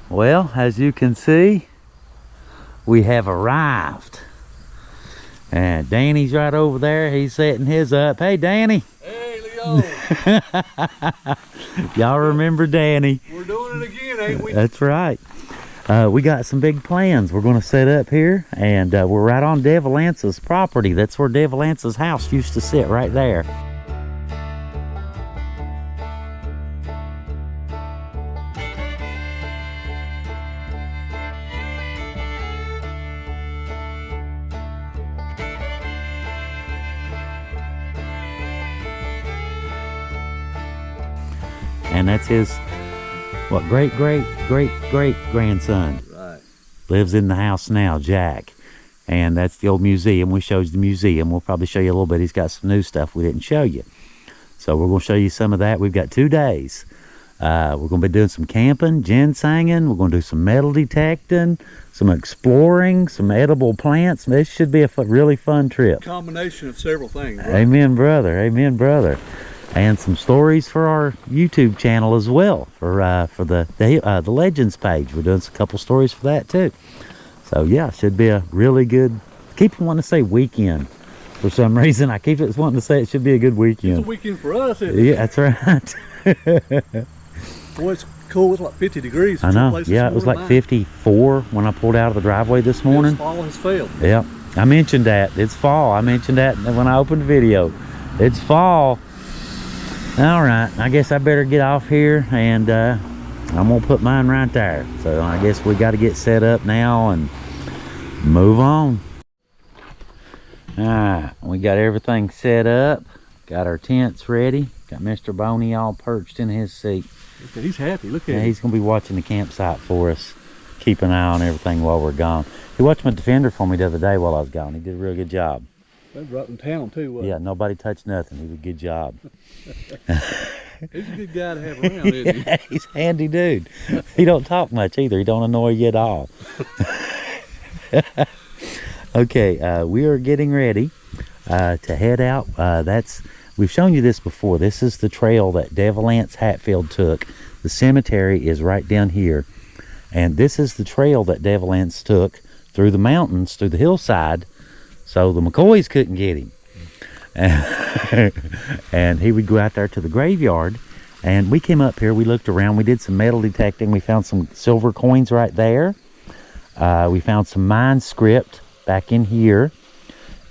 Well, as you can see, we have arrived. And Danny's right over there. He's setting his up. Hey, Danny. Hey, Leo. Y'all remember Danny. We're doing it again, ain't we? That's right. We got some big plans. We're going to set up here, and we're right on Devil Anse's property. That's where Devil Anse's house used to sit, right there. And that's his, what, great grandson. Right. Lives in the house now, Jack. And that's the old museum. We showed you the museum. We'll probably show you a little bit. He's got some new stuff we didn't show you. So we're going to show you some of that. We've got 2 days. We're going to be doing some camping, ginsenging. We're going to do some metal detecting, some exploring, some edible plants. This should be a really fun trip. Combination of several things. Right? Amen, brother. Amen, brother. And some stories for our YouTube channel as well, for the Legends page. We're doing a couple stories for that too. So yeah, should be a really good. Keep wanting to say weekend for some reason. I keep wanting to say it should be a good weekend. It's a weekend for us, isn't it? Yeah, that's right. Boy, it's cool. It's like 50 degrees. I know. Yeah, it was like 54 when I pulled out of the driveway this morning. It's fall has failed. Yeah, I mentioned that. It's fall. I mentioned that when I opened the video. It's fall. All right, I guess I better get off here, and I'm gonna put mine right there. So I guess we got to get set up now and move on. All right, we got everything set up, got our tents ready, got Mr. Boney all perched in his seat. He's happy. Look at him. He's gonna be watching the campsite for us, keep an eye on everything while we're gone. He watched my Defender for me the other day while I was gone. He did a real good job. They were up in town too, wasn't Yeah, nobody touched nothing. He did a good job. He's a good guy to have around, isn't he? Yeah, he's a handy dude. He don't talk much either. He don't annoy you at all. Okay, we are getting ready to head out. We've shown you this before. This is the trail that Devil Anse Hatfield took. The cemetery is right down here. And this is the trail that Devil Anse took through the mountains, through the hillside, so the McCoys couldn't get him. And he would go out there to the graveyard, and we came up here, we looked around, we did some metal detecting, we found some silver coins right there, we found some mine script back in here,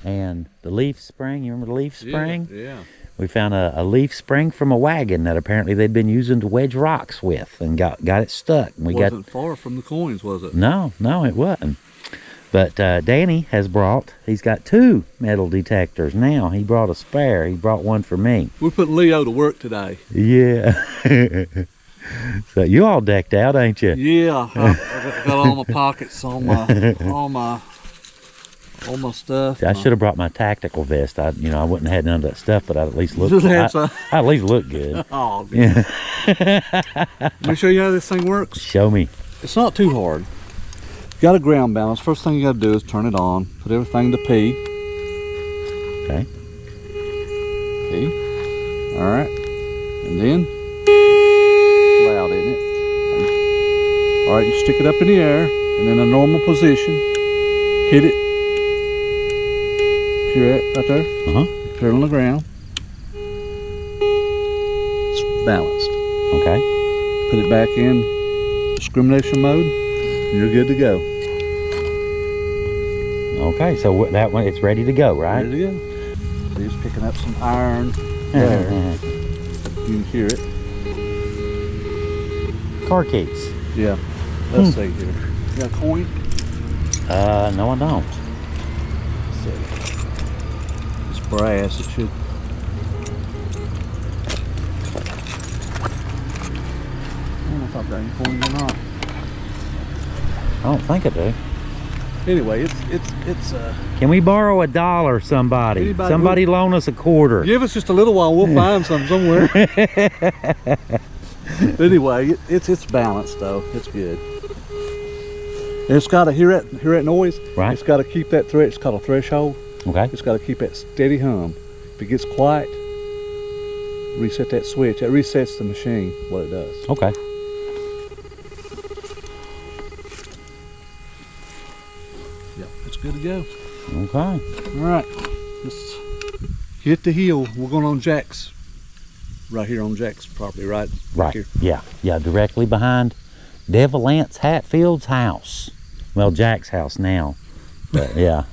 and the leaf spring. You remember the leaf spring? Yeah. We found a leaf spring from a wagon that apparently they'd been using to wedge rocks with, and got it stuck. And Wasn't far from the coins, was it? No, it wasn't. But Danny has he's got 2 metal detectors now. He brought a spare. He brought one for me. We're putting Leo to work today. Yeah. So you all decked out, ain't you? Yeah, I got all my pockets, all my stuff. I should have brought my tactical vest. I wouldn't have had none of that stuff, but I'd at least look. I at least look good. Oh, yeah. Let me show you how this thing works. Show me. It's not too hard. Got a ground balance. First thing you got to do is turn it on. Put everything to P. Okay. P. All right. And then, loud, isn't it? All right, you stick it up in the air and in a normal position. Hit it. Here it right there. Put it on the ground. It's balanced. Okay. Put it back in discrimination mode. You're good to go. Okay, so that one, it's ready to go, right? Ready to go. So he's picking up some iron there. You can hear it. Car keys. Yeah. Let's see here. You got a coin? No, I don't. Let's see. It's brass. It should. I don't know if I've got any coins or not. I don't think I do. Anyway, it's Can we borrow $1, somebody? Somebody loan us a quarter. Give us just a little while, we'll find some somewhere. Anyway, it's balanced though. It's good. And it's got to hear that noise. Right. It's got to keep that it's called a threshold. Okay. It's got to keep that steady hum. If it gets quiet, reset that switch. It resets the machine. What it does. Okay. good to go. Okay. All right, let's hit the hill. We're going on Jack's, right here on Jack's property, right? Right. Here. Yeah. Yeah. Directly behind Devil Anse Hatfield's house. Well, Jack's house now. But yeah.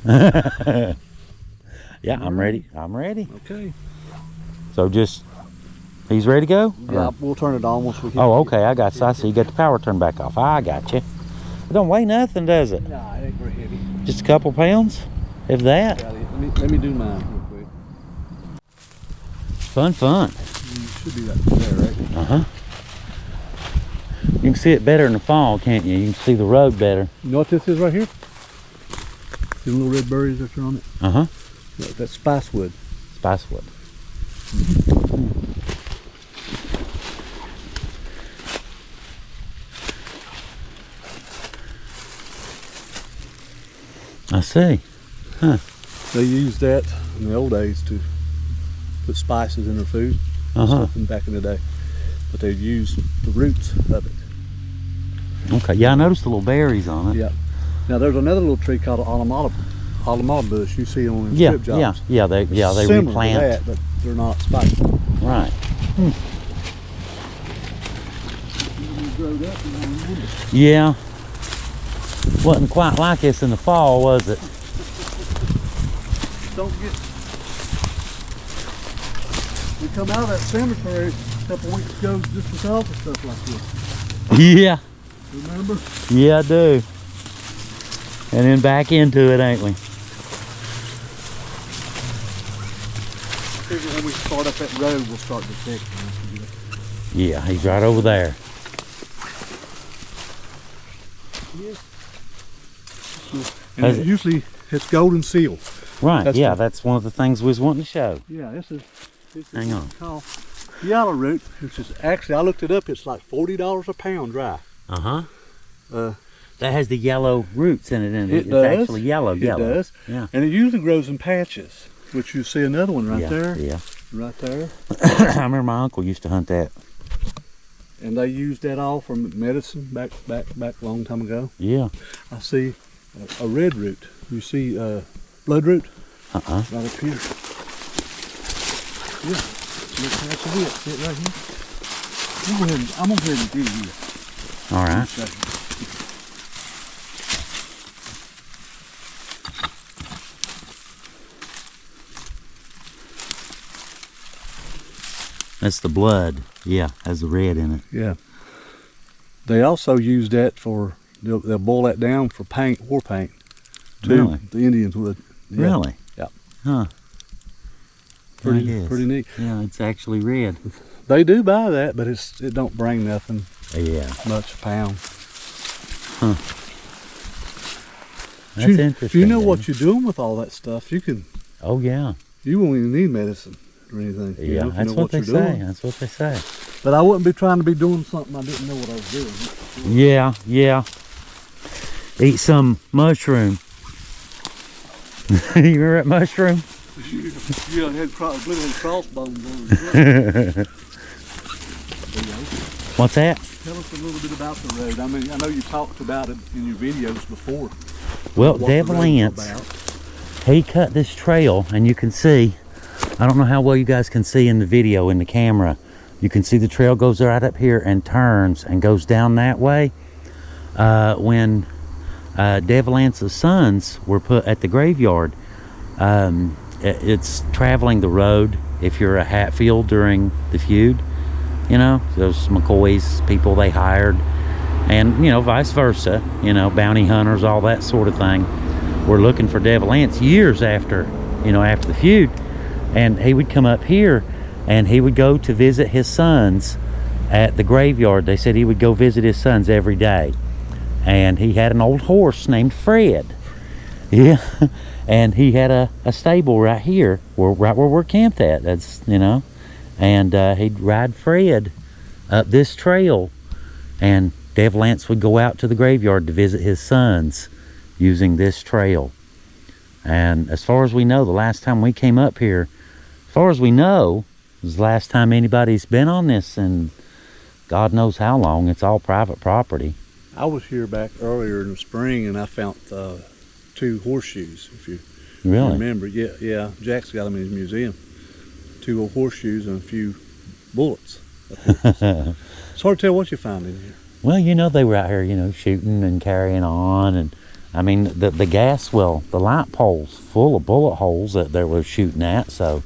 Yeah, I'm ready. I'm ready. Okay. So just, he's ready to go? Yeah, we'll turn it on once we hit. Oh, okay. I got you. I see you got the power turned back off. I got you. It don't weigh nothing, does it? Nah, it ain't very heavy. Just a couple pounds, if that. Yeah, let me do mine real quick. Fun. You should be right there, right? Uh-huh. You can see it better in the fall, can't you? You can see the road better. You know what this is right here? See the little red berries that are on it? Uh-huh. That's spicewood. Spicewood. I see. Huh. They used that in the old days to put spices in their food. Stuff back in the day. But they'd use the roots of it. Okay, yeah, I noticed the little berries on it. Yeah. Now there's another little tree called an Alamada bush you see on the strip jobs. Yeah, they Similar replant. to that, but they're not spicy. Right. Yeah. Wasn't quite like this in the fall, was it? Don't get. We come out of that cemetery a couple weeks ago just because of stuff like this. Yeah. Remember? Yeah, I do. And then back into it, ain't we? When we start up that road, we'll start detecting. Yeah, he's right over there. And usually it's golden seal. Right, that's one of the things we was wanting to show. Yeah, this is Hang on. called yellow root, which is actually, I looked it up, it's like $40 a pound dry. That has the yellow roots in it, and It it's does. actually yellow. It does. Yeah. And it usually grows in patches, which you see another one right there. Yeah. Right there. I remember my uncle used to hunt that. And they used that all for medicine back a long time ago. Yeah. I see a red root. You see blood root? Right up here. Yeah. Look, that's it. See it right here? I'm gonna go ahead and do here. All right. That's the blood. Yeah, has the red in it. Yeah. They also use that for, they'll boil that down for paint, war paint. Too. Really? The Indians would. Yeah. Really? Yeah. Huh. Pretty neat. Yeah, it's actually red. They do buy that, but it don't bring nothing much a pound. Huh. That's interesting. If you know what you're doing with all that stuff, you can. Oh yeah. You won't even need medicine or anything. Yeah, that's what they say. That's what they say. But I wouldn't be trying to be doing something I didn't know what I was doing. Yeah. Eat some mushroom. You remember that mushroom? Yeah, it had crossbones on it. What's that? Tell us a little bit about the road. I mean, I know you talked about it in your videos before. Well, Devil Anse, he cut this trail, and you can see, I don't know how well you guys can see in the video, in the camera, you can see the trail goes right up here and turns and goes down that way. When Devil Anse's sons were put at the graveyard, it's traveling the road if you're a Hatfield during the feud, you know, those McCoys, people they hired, and, you know, vice versa, you know, bounty hunters, all that sort of thing, were looking for Devil Anse years after, you know, after the feud. And he would come up here and he would go to visit his sons at the graveyard. They said he would go visit his sons every day. And he had an old horse named Fred. Yeah. And he had a stable right here, right where we're camped at. That's, you know, and he'd ride Fred up this trail, and Devil Anse would go out to the graveyard to visit his sons using this trail. And as far as we know, the last time we came up here, as far as we know, was the last time anybody's been on this, and God knows how long. It's all private property. I was here back earlier in the spring, and I found 2 horseshoes, if you Really? remember. Yeah, Jack's got them in his museum. 2 old horseshoes and a few bullets. It's hard to tell what you find in here. Well, you know, they were out here, you know, shooting and carrying on. And I mean, the gas well, the light poles full of bullet holes that they were shooting at. So,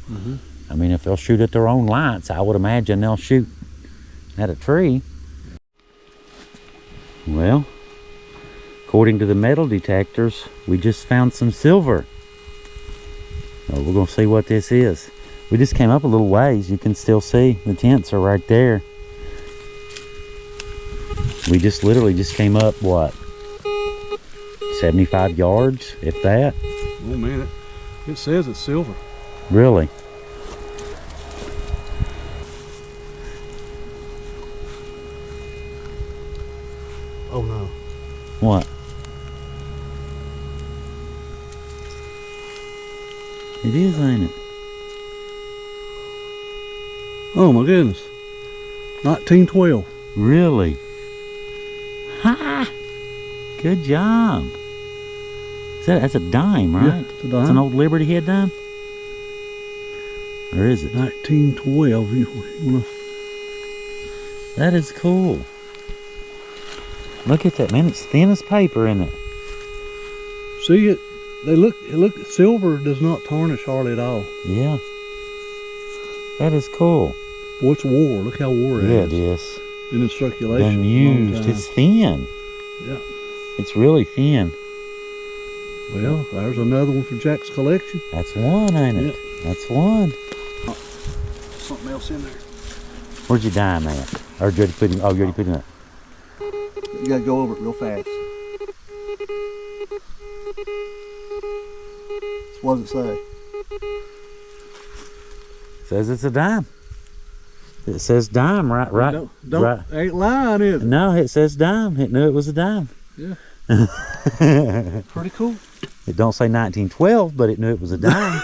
I mean, if they'll shoot at their own lights, I would imagine they'll shoot at a tree. Well, according to the metal detectors, we just found some silver. So we're gonna see what this is. We just came up a little ways. You can still see the tents are right there. We just literally just came up, what, 75 yards, if that? Oh man, it says it's silver. Really? Oh no. What? It is, ain't it? Oh my goodness. 1912. Really? Ha! Good job. That's a dime, right? Yeah, it's a dime. It's an old Liberty Head dime? Or is it? 1912. You wanna... That is cool. Look at that, man. It's thin as paper, isn't it? See it? Look, silver does not tarnish hardly at all. Yeah. That is cool. Boy, it's war. Look how war it Yeah, is. it is. Been in circulation. Been a long used. time. It's thin. Yeah. It's really thin. Well, there's another one from Jack's collection. That's one, ain't it? Yep. That's one. Something else in there. Where'd you dime at? Or you already put it? Oh, you already put it in. You gotta go over it real fast. What does it say? Says it's a dime. It says dime, right? Don't right. Ain't lying, is it? No, it says dime. It knew it was a dime. Yeah. Pretty cool. It don't say 1912, but it knew it was a dime.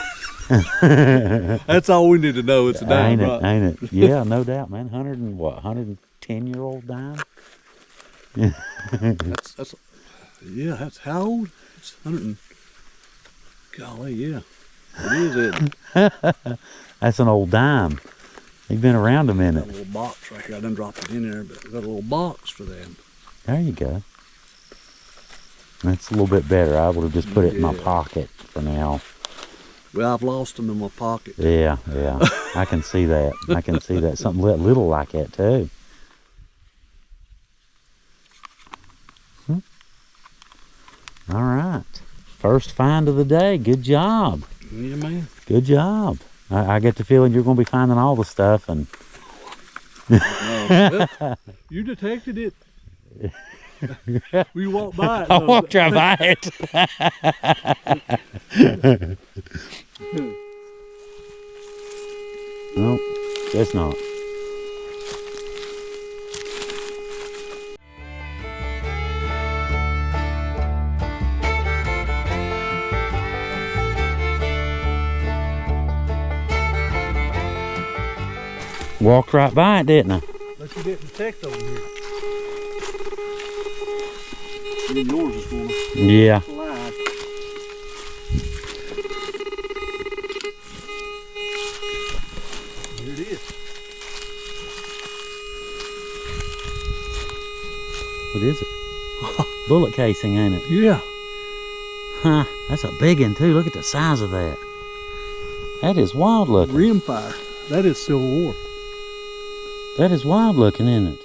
That's all we need to know. It's a dime, ain't it? right? Ain't it? Yeah, no doubt, man. 110-year-old dime. that's yeah. That's how old? It's 100. Golly, yeah. It is. It. That's an old dime. He's been around a Got minute. a little box right here. I done dropped it in there, but I got a little box for them. There you go. That's a little bit better. I would have just put it in my Yeah. pocket for now. Well, I've lost them in my pocket. Yeah, yeah. I can see that. I can see that. Something little like that too. All right. First find of the day. Good job. Yeah, man. Good job. I get the feeling you're going to be finding all the stuff. And Well, you detected it. We walked by it. I walked right by it. Nope, it's not. Walked right by it, didn't I? But you didn't detect over here. And yours is going to Yeah. slide. Here it is. What is it? Bullet casing, ain't it? Yeah. Huh, that's a big one too. Look at the size of that. That is wild looking. Rimfire. That is Civil War. That is wild looking, isn't it?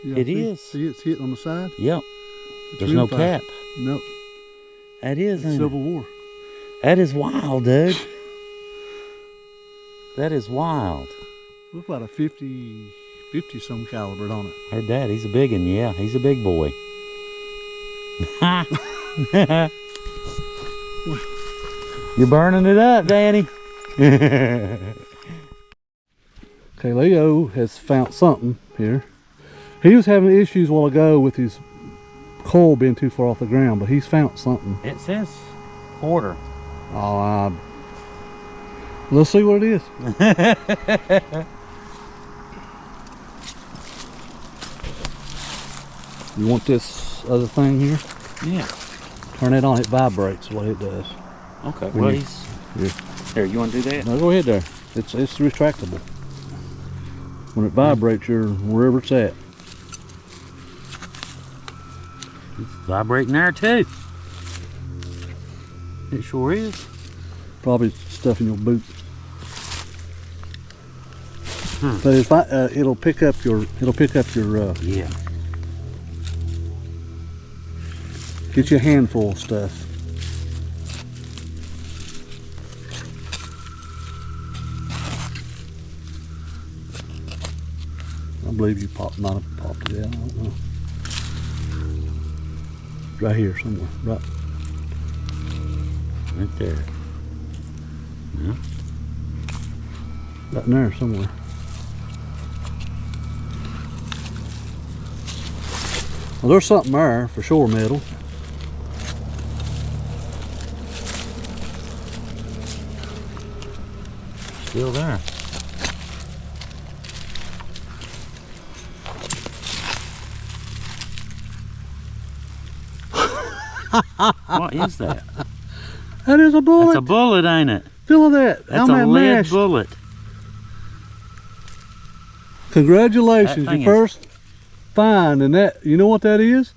Yeah, It see, is. See it's hitting on the side? Yep. It's There's no rimfire. cap. Nope. That is, It's ain't Civil it? War. That is wild, dude. That is wild. Looks like a 50 some caliber on it. Heard that. He's a big one. Yeah, he's a big boy. You're burning it up, Danny. Okay, Leo has found something here. He was having issues a while ago with his coal being too far off the ground, but he's found something. It says quarter. Oh, let's see what it is. You want this other thing here? Yeah. Turn it on, it vibrates the way it does. Okay, When well, you- he's... Yeah. There, you want to do that? No, go ahead there. It's retractable. When it vibrates, you're wherever it's at. It's vibrating there, too. It sure is. Probably stuff in your boot. But if it'll pick up your Yeah. get you a handful of stuff. I believe you might have popped it out. I don't know. Right here somewhere. Right. Right there. Yeah. Right in there somewhere. Well, there's something there for sure, metal. Still there. What is that? That is a bullet. That's a bullet, ain't it? Feel that. That's on a that lead mesh. bullet. Congratulations, That thing your is- first find, and that, you know what that is?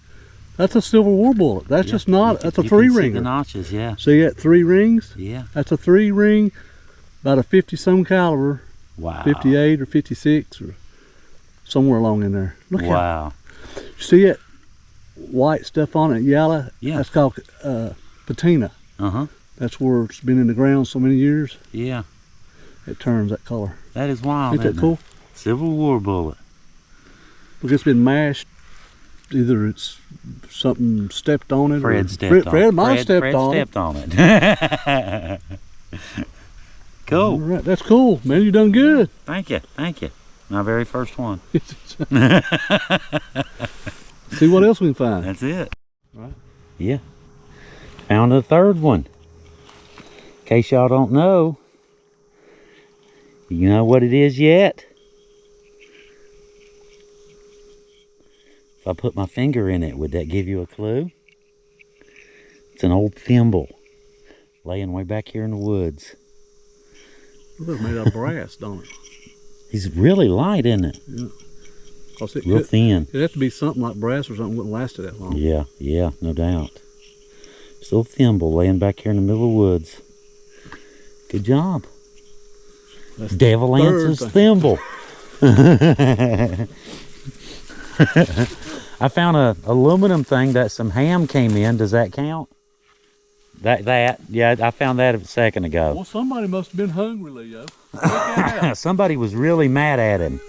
That's a Civil War bullet. That's just not, that's a You can three see the ringer. notches, yeah. See that 3 rings? Yeah. That's a 3 ring, about a 50 some caliber, Wow. 58 or 56 or somewhere along in there. Look how, Wow. see that white stuff on it, yellow? Yeah. That's called patina. Uh-huh. That's where it's been in the ground so many years, Yeah. it turns that color. That is wild, Ain't that isn't cool? it? Civil War bullet. Look, it's been mashed. Either it's something stepped on it. Fred or stepped on it. Fred might have stepped Fred on stepped on it. it. Cool. All right, that's cool, man. You done good. Thank you. Thank you. My very first one. See what else we can find. That's it. Right. Yeah. Found a third one. In case y'all don't know. You know what it is yet? If I put my finger in it, would that give you a clue? It's an old thimble laying way back here in the woods. It's made out of brass, don't it? He's really light, isn't it? Yeah. 'Cause it Real could, thin. it'd have to be something like brass or something wouldn't last it that long. Yeah, yeah, no doubt. Still thimble laying back here in the middle of the woods. Good job. That's Devil the third Anse's thing. thimble. I found a aluminum thing that some ham came in. Does that count? That yeah, I found that a second ago. Well, somebody must have been hungry, Leo. Check that out. Somebody was really mad at him.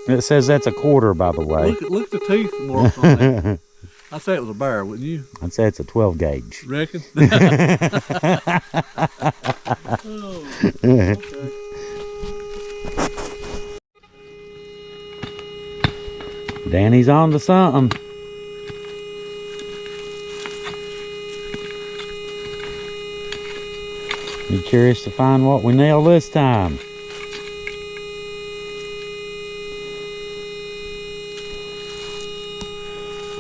It says that's a quarter, by the way. Look at the teeth marks on that. I'd say it was a bear, wouldn't you? I'd say it's a 12 gauge. Reckon? Oh, okay. Danny's on to something. Be curious to find what we nail this time.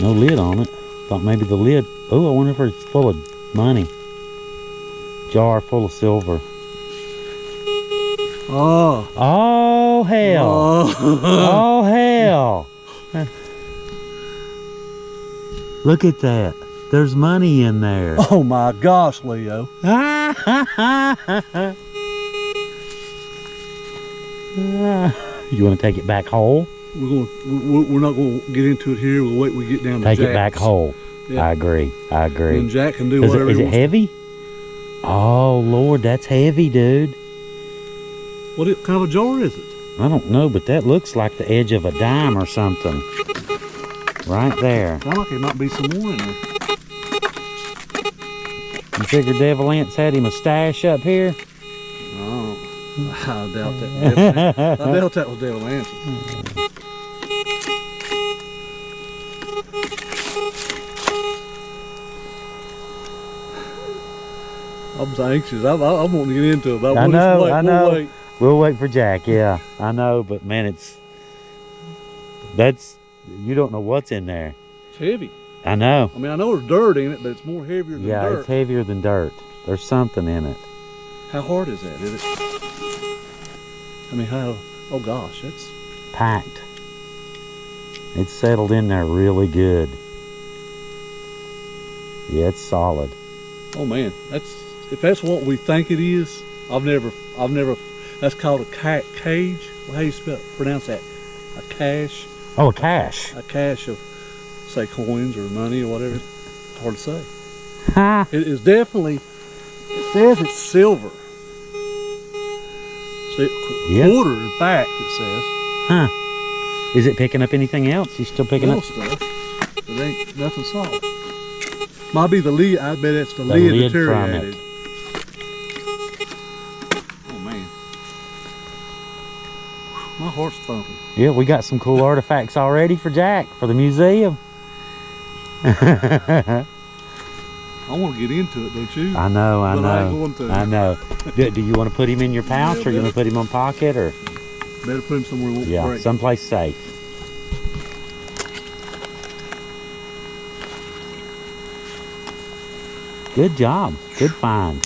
No lid on it. Thought maybe the lid. Oh, I wonder if it's full of money. Jar full of silver. Oh. Oh hell! Oh hell! Look at that. There's money in there. Oh my gosh, Leo. You want to take it back whole? We're not going to get into it here. We'll wait till we get down to Take Jack's. it back whole. Yeah. I agree. I agree. And Jack can do Is whatever it he wants. heavy? Oh Lord, that's heavy, dude. What kind of a jar is it? I don't know, but that looks like the edge of a dime or something. Right there. Sounds like there might be some more in there. You figure Devil Anse had him a stash up here? Oh, I doubt that. I doubt that was Devil Anse. I'm so anxious. I'm wanting to get into it, but I we'll know, just wait. I We'll know. wait. We'll wait for Jack, yeah. I know, but man, you don't know what's in there. heavy. I know. I mean, I know there's dirt in it, but it's more heavier than Yeah, dirt. it's heavier than dirt. There's something in it. How hard is that? Is it? I mean, how? Oh gosh, that's Packed. It's settled in there really good. Yeah, it's solid. Oh man, if that's what we think it is. I've never. That's called a cage. Well, how do you pronounce that? A cache. Oh, a cache. A cache of, say, coins or money or whatever. It's hard to say. Ha! It is definitely. It says it's silver. Yeah. Quarter, in fact, it says. Huh. Is it picking up anything else? You still picking up stuff? It ain't nothing solid. Might be the lid. I bet it's the lid deteriorated. from it. Oh man, my heart's thumping. Yeah, we got some cool artifacts already for Jack for the museum. I want to get into it, don't you? I know, I but know. I ain't going to. I know. Do you want to put him in your pouch, or you want to put him on pocket, or? Better put him somewhere it won't Yeah, break. someplace safe. Good job. Good find.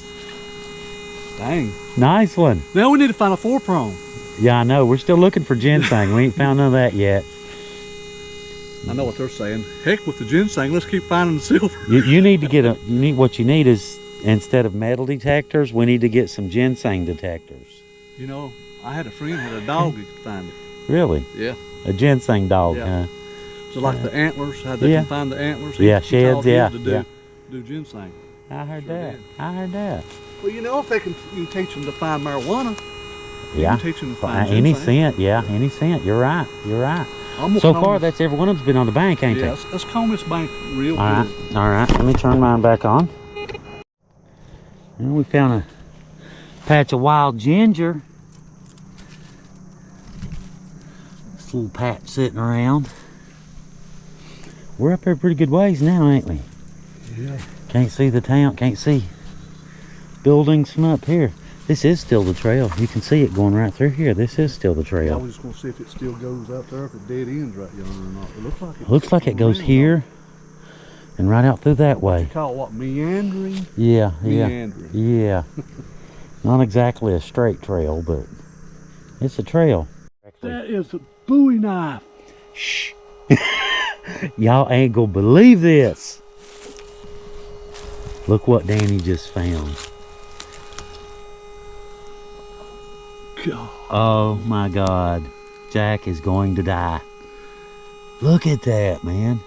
Dang. Nice one. Now we need to find a 4-prong. Yeah, I know. We're still looking for ginseng. We ain't found none of that yet. I know what they're saying. Heck with the ginseng. Let's keep finding the silver. You need to get what you need is, instead of metal detectors, we need to get some ginseng detectors. You know, I had a friend had a dog that could find it. Really? Yeah. A ginseng dog, Yeah. huh? So like the antlers, how they can find the antlers. Yeah, He sheds, taught his yeah, to do ginseng. I heard Sure that. did. I heard that. Well, you know, if you can teach them to find marijuana, Yeah. you can teach them to find Any ginseng. scent, yeah, any scent. You're right. You're right. I'm gonna So comb far, this- that's every one of them's been on the bank, ain't Yeah, they? let's comb this bank real All right, good. all right. Let me turn mine back on. And we found a patch of wild ginger. This little patch sitting around. We're up there pretty good ways now, ain't we? Yeah. Can't see the town, can't see buildings from up here. This is still the trail. You can see it going right through here. This is still the I trail. was just gonna see if it still goes out there, if it dead ends right yonder or not. It looks like it. Looks like it goes here and right out through that way. They call it what, meandering? Yeah, yeah, Meandering. yeah. Not exactly a straight trail, but it's a trail. That is a Bowie knife. Shh. Y'all ain't gonna believe this. Look what Danny just found. God. Oh my God. Jack is going to die. Look at that, man.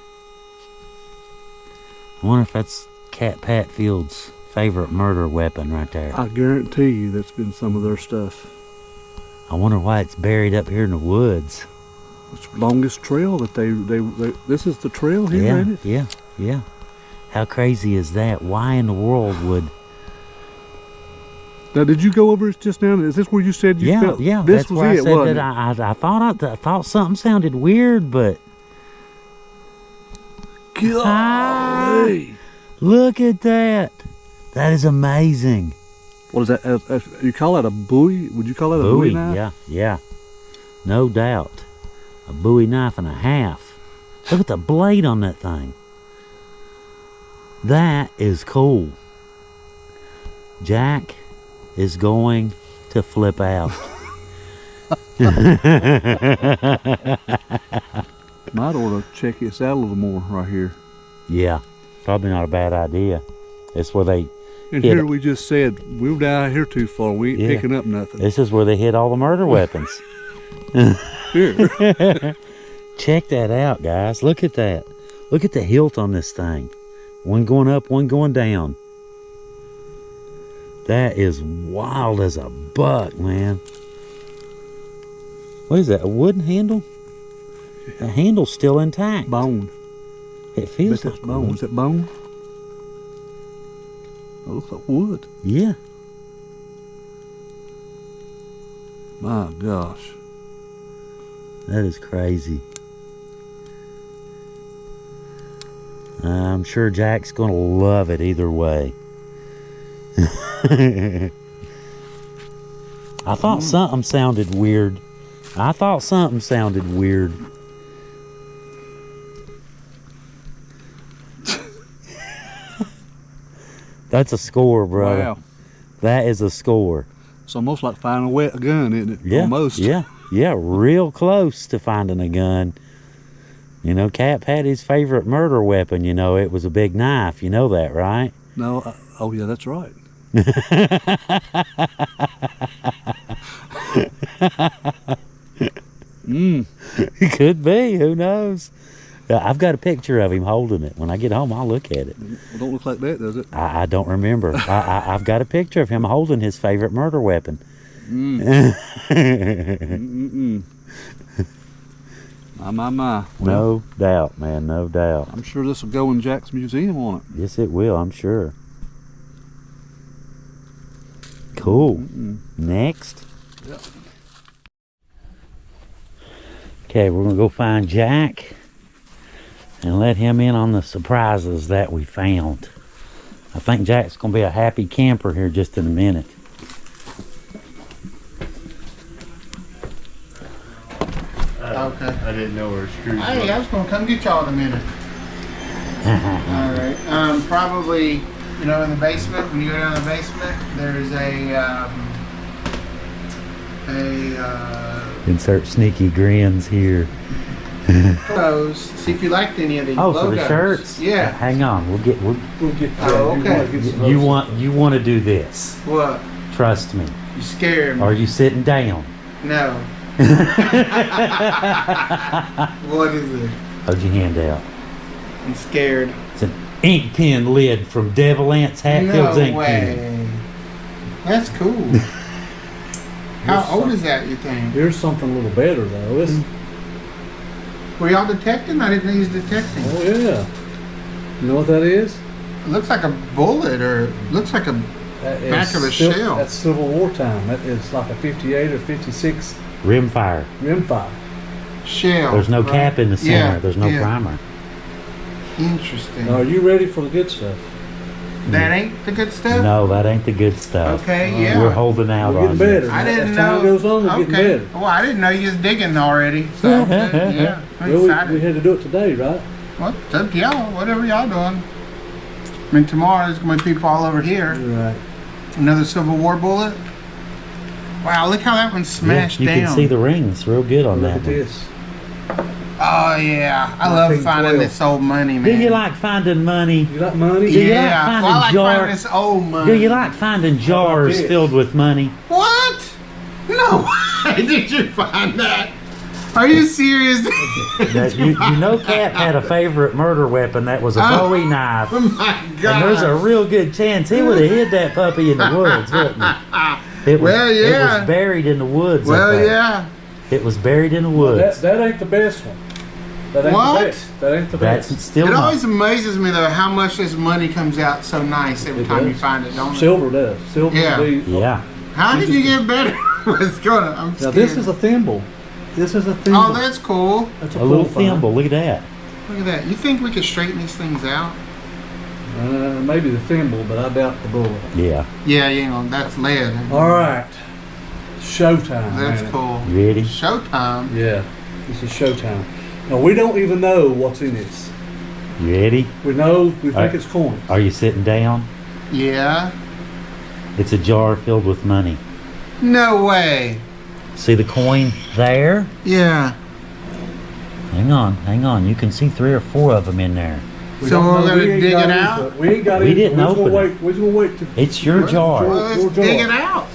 I wonder if that's Cat Hatfield's favorite murder weapon right there. I guarantee you that's been some of their stuff. I wonder why it's buried up here in the woods. It's the longest trail that they this is the trail here, Yeah, ain't it? yeah, yeah. How crazy is that? Why in the world would... Now, did you go over it just now? Is this where you said you felt yeah, this that's was where it, I said wasn't that it? I thought something sounded weird, but Golly. look at that. That is amazing. What is that? You call that a Bowie? Would you call that a Bowie knife? Yeah, yeah. No doubt. A Bowie knife and a half. Look at the blade on that thing. That is cool. Jack is going to flip out. Might ought to check this out a little more right here. Yeah, probably not a bad idea. It's where they... And hit here it. we just said, we're down here too far. We ain't Yeah. picking up nothing. This is where they hid all the murder weapons. Here. Check that out, guys. Look at that. Look at the hilt on this thing. One going up, one going down. That is wild as a buck, man. What is that, a wooden handle? The handle's still intact. Bone. It feels Bet like that's bone. wood. Is that bone? It looks like wood. Yeah. My gosh. That is crazy. I'm sure Jack's gonna love it either way. I thought something sounded weird. That's a score, brother. Wow. That is a score. It's almost like finding a wet gun, isn't it? Yeah. Almost. Yeah. Yeah. Real close to finding a gun. You know, Cap had his favorite murder weapon. You know, it was a big knife. You know that, right? No. Oh, yeah, that's right. It could be. Who knows? I've got a picture of him holding it. When I get home, I'll look at it. Well, don't look like that, does it? I don't remember. I've got a picture of him holding his favorite murder weapon. My. No doubt, man. No doubt. I'm sure this will go in Jack's museum, won't it? Yes, it will. I'm sure. Cool. Next. Yep. Okay, we're gonna go find Jack and let him in on the surprises that we found. I think Jack's gonna be a happy camper here just in a minute. Okay. I didn't know where screws Hey, were. I was gonna come get y'all in a minute. All right. Probably, you know, in the basement. When you go down the basement, there's Insert sneaky grins here. logos. See if you liked any of these. Oh, logos. for the shirts? Yeah. Hang on, we'll get. We'll get Oh, okay. You want to do this? What? Trust me. You scared me. Are you sitting down? No. What is it? Hold your hand out. I'm scared. It's an ink pen lid from Devil Anse Hatfields No ink pen. way. That's cool. How old is that, you think? Here's something a little better, though. Were y'all detecting? I didn't know you was detecting. Oh, yeah. You know what that is? It looks like a bullet, or looks like a back of a shell. That's Civil War time. That is like a 58 or 56 Rimfire. rimfire. shell. There's no right? cap in the center. Yeah, There's no yeah. primer. Interesting. Now, are you ready for the good stuff? That ain't the good stuff? No, that ain't the good stuff. Okay, yeah. We're holding out We're on getting you. better. I didn't As know. time goes on, we're getting better. Well, I didn't know you was digging already. So, yeah, I'm Well, excited. we had to do it today, right? Well, it's up to y'all. Whatever y'all doing. I mean, tomorrow there's going to be people all over here. Right. Another Civil War bullet. Wow, look how that one's Yeah, smashed you down. can see the rings real good on Look that at one. this. Oh, yeah. I love finding 1912. this old money, man. Do you like finding money? You like money? you like Yeah. finding Well, I like jar- finding this old money. Do you like finding jars this? filled with money? What? No way did you find that? Are you serious? That you know Cap had a favorite murder weapon that was a Oh. Bowie knife. Oh my God. And there's a real good chance he would have hid that puppy in the woods, wouldn't he? It was, Well, It yeah. was buried in the woods. Well, up there. yeah. It was buried in the Well, woods. that ain't the best one. That ain't What? the best. That ain't the That's best. still It not. always amazes me though how much this money comes out so nice every It time you does. find it, don't it? Silver does. Silver Yeah. would be. Yeah. How did you get better? What's going on? I'm Now scared. this is a thimble. This is a thimble. Oh, that's cool. That's A little pull fire. thimble. Look at that. Look at that. You think we could straighten these things out? Maybe the thimble, but I doubt the bullet. Yeah. Yeah, you know, that's lead. All right. Showtime. That's man. cool. You ready? Showtime. Yeah. This is showtime. Now we don't even know what's in this. You ready? We know. We think Alright. it's coins. Are you sitting down? Yeah. It's a jar filled with money. No way. See the coin there? Yeah. Hang on. You can see 3 or 4 of them in there. We So don't we're know. gonna We ain't dig got it into out? We ain't got We into didn't We're just open gonna it. wait. We're just gonna wait to. It's your Well, jar. let's Your dig jar. it out.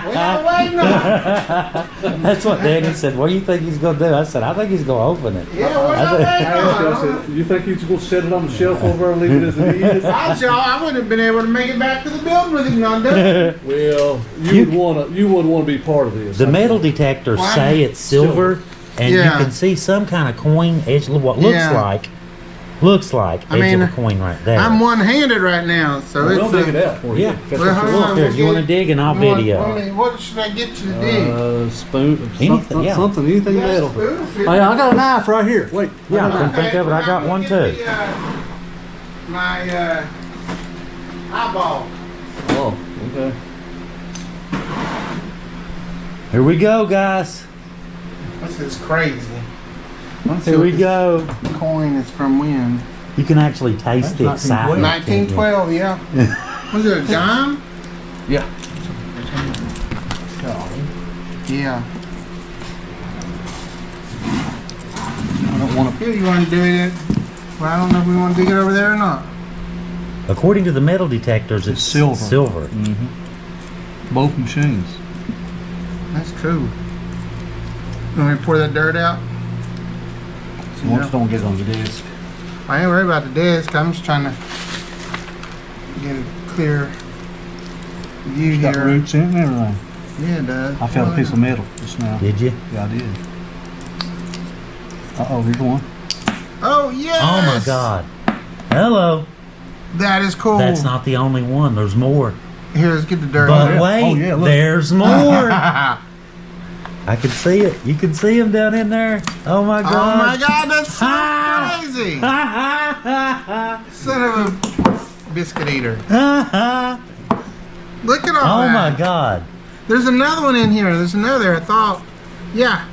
What y'all waiting on? That's what Danny said. What do you think he's going to do? I said, I think he's going to open it. Yeah, what I y'all think- waiting I asked you, I on? said, you think he's gonna set it on the shelf over there and leave it as it is? I wouldn't have been able to make it back to the building with him none done. Well, You- you would want to be part of this. The metal detectors Why? say it's silver, and Yeah. you can see some kind of coin edge, what looks Yeah. like I edge mean, of a coin right there. I'm one-handed right now, so We'll it's dig it out for you. Yeah. If that's Well, what you hold want. on. Here, you want to dig and I'll video. What should I get you to dig? Spoon, Anything, yeah. anything Yeah, metal. spoon. Hey, I got a knife right here. Wait. Yeah, I got a I knife. can think of it. I got one too. My eyeball. Oh, okay. Here we go, guys. This is crazy. Here we go. Coin is from when? You can actually taste the That's excitement. 1912, yeah. Was it a dime? Yeah. Yeah. I don't want to. Here, you want to do it? Well, I don't know if we want to dig it over there or not. According to the metal detectors, it's silver. silver. Both machines. That's cool. You want me to pour that dirt out? So once don't get on the desk. I ain't worried about the desk. I'm just trying to get a clear view It's got here. roots in it and everything. Yeah, it does. I found a piece of metal just now. Did you? Yeah, I did. Uh-oh, here's one. Oh, yes! Oh my God. Hello. That is cool. That's not the only one. There's more. Here, let's get the dirt But on it. wait, Oh, yeah, look. there's more. I can see it. You can see him down in there. Oh my God. Oh my God, that's so Ah! crazy. Ha Son of a biscuit eater. ha. Look at all Oh that. my God. There's another one in here. There's another, I thought. Yeah.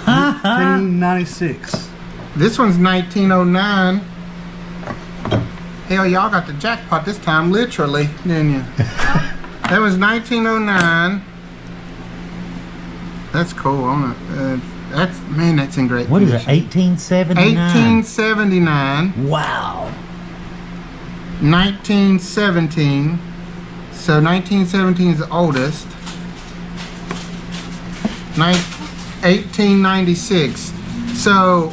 Ha ha. 1996. This one's 1909. Hell, y'all got the jackpot this time, literally, didn't you? That was 1909. That's cool. That's in great What is it? condition. 1879. 1879. Wow. 1917. So 1917 is the oldest. 1896. So,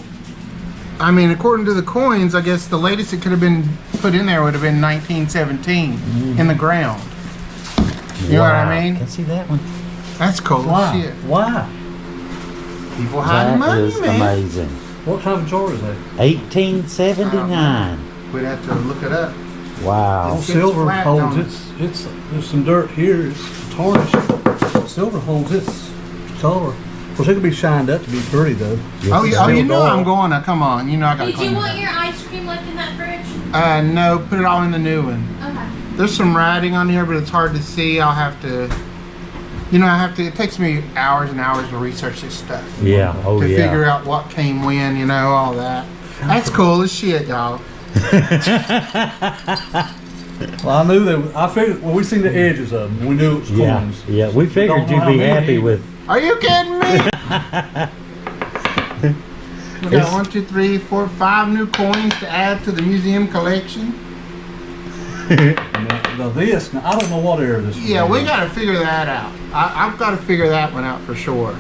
I mean, according to the coins, I guess the latest it could have been put in there would have been 1917 in the ground. You know what I mean? Can see that one? That's cool. Why? Shit. Why? People hiding That money, is man. amazing. What kind of jar is that? 1879. We'd have to look it up. Wow. It's Silver flat, holds don't it? its. There's some dirt here. It's tarnished. Silver holds its color. Of course, it could be shined up to be pretty though. Oh, It's yeah, still you know dull. I'm going to. Come on. You know I got to Did clean you it want up. your ice cream left in that fridge? No, put it all in the new one. Okay. There's some writing on here, but it's hard to see. I'll have to, it takes me hours and hours to research this stuff. Yeah. Oh, to yeah. figure out what came when, all that. That's cool as shit, y'all. Well, I knew that. I figured when we seen the edges of them, we knew it was Yeah. coins. Yeah. We figured Don't know you'd how be many happy either. with. Are you kidding me? We got 1, 2, 3, 4, 5 new coins to add to the museum collection. Now this, now I don't know what era this is. Yeah, we got to figure that out. I've got to figure that one out for sure.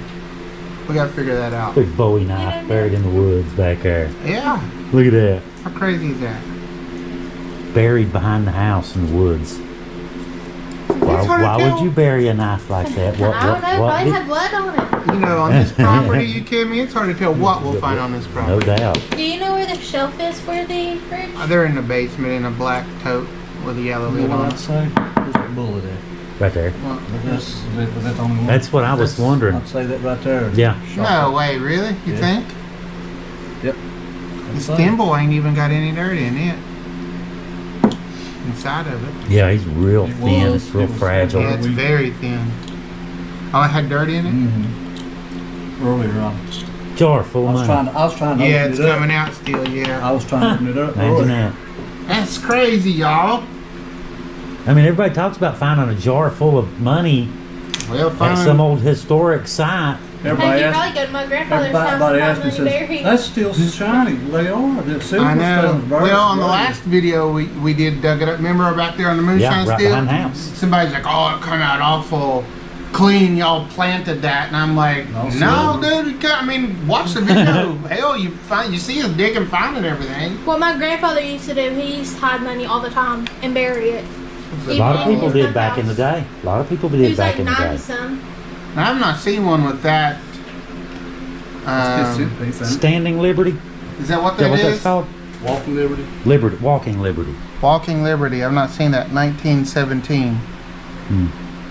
We got to figure that out. Big Bowie knife buried in the woods back there. Yeah. Look at that. How crazy is that? Buried behind the house in the woods. Why would you bury a knife like that? I don't know. Probably did- had blood on it. On this property, you kidding me? It's hard to tell what we'll find on this No property. doubt. Do you know where the shelf is for the fridge? They're in the basement in a black tote with a yellow You lid know what on I'd it. say? There's a bullet there. Right there. Is that the only one? That's what I was wondering. I'd say that right there. Yeah. No way, really? You Yeah. think? Yep. This thimble ain't even got any dirt in it. Inside of it. Yeah, he's real It thin. was- It's real it was- fragile. Yeah, it's very thin. Oh, it had dirt in it? Earlier on. Jar full I of was money. trying to Yeah, open it's it up. coming out still, yeah. I was trying to open it up Imagine earlier. that. That's crazy, y'all. I mean, everybody talks about finding a jar full of money Well, at fine. some old historic site. Everybody Hey, you asked, probably go to my grandfather's house everybody and asked me, find money says, buried. that's still shiny. They are. The silver I know. stuff. Well, on the last video we did dug it up. Remember back there on the moonshine Yeah, right still? behind the house. Somebody's like, "Oh, it come out awful clean. Y'all planted that," and I'm like, No, "No, silver. dude. I mean, watch the video. Hell, you see us digging, finding everything." What my grandfather used to do, he used to hide money all the time and bury it. A lot of people did back in the day. A lot of people He did was back like in the day. 90-some. Now, I've not seen one with that. Standing Liberty. Is that what Is that that what that's is? called? Walking Liberty. Liberty. Walking Liberty. Walking Liberty. I've not seen that. 1917.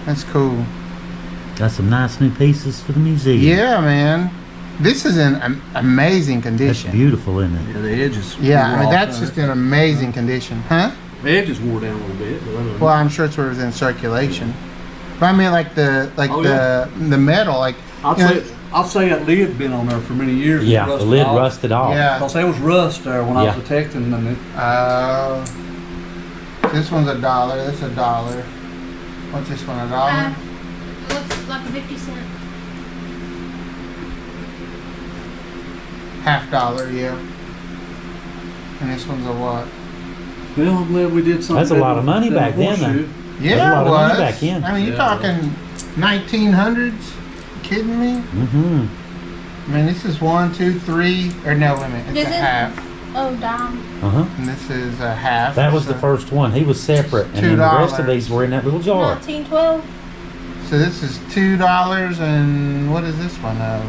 That's cool. Got some nice new pieces for the museum. Yeah, man. This is in amazing That's condition. beautiful, isn't it? Yeah, the edges. Yeah, I wore mean off that's on just it. in amazing condition, huh? The edges wore down a little bit. But other than Well, I'm sure it's where it was in circulation. But I mean, like the Oh, yeah. the metal, like I'd you know, say I'll say that lid's been on there for many years. Yeah, the lid rusted off. Yeah. Because there was rust there when I was detecting them. This one's $1. This $1. What's this one? $1? It looks like a 50-cent. $half, yeah. And this one's a what? Well, I'm glad we did something. That's a lot of money back then, though. Yeah, a lot it of money was. back then. I mean, you're talking 1900s. Kidding me? Mm-hmm. I mean, this is 1, 2, 3, or no, wait a minute. It's This a is- half. Oh, dime. Uh-huh. And this is a half. That was the so- first one. He was separate, and then the rest of these were in that little jar. 1912. So this is $2, and what is this one? Oh,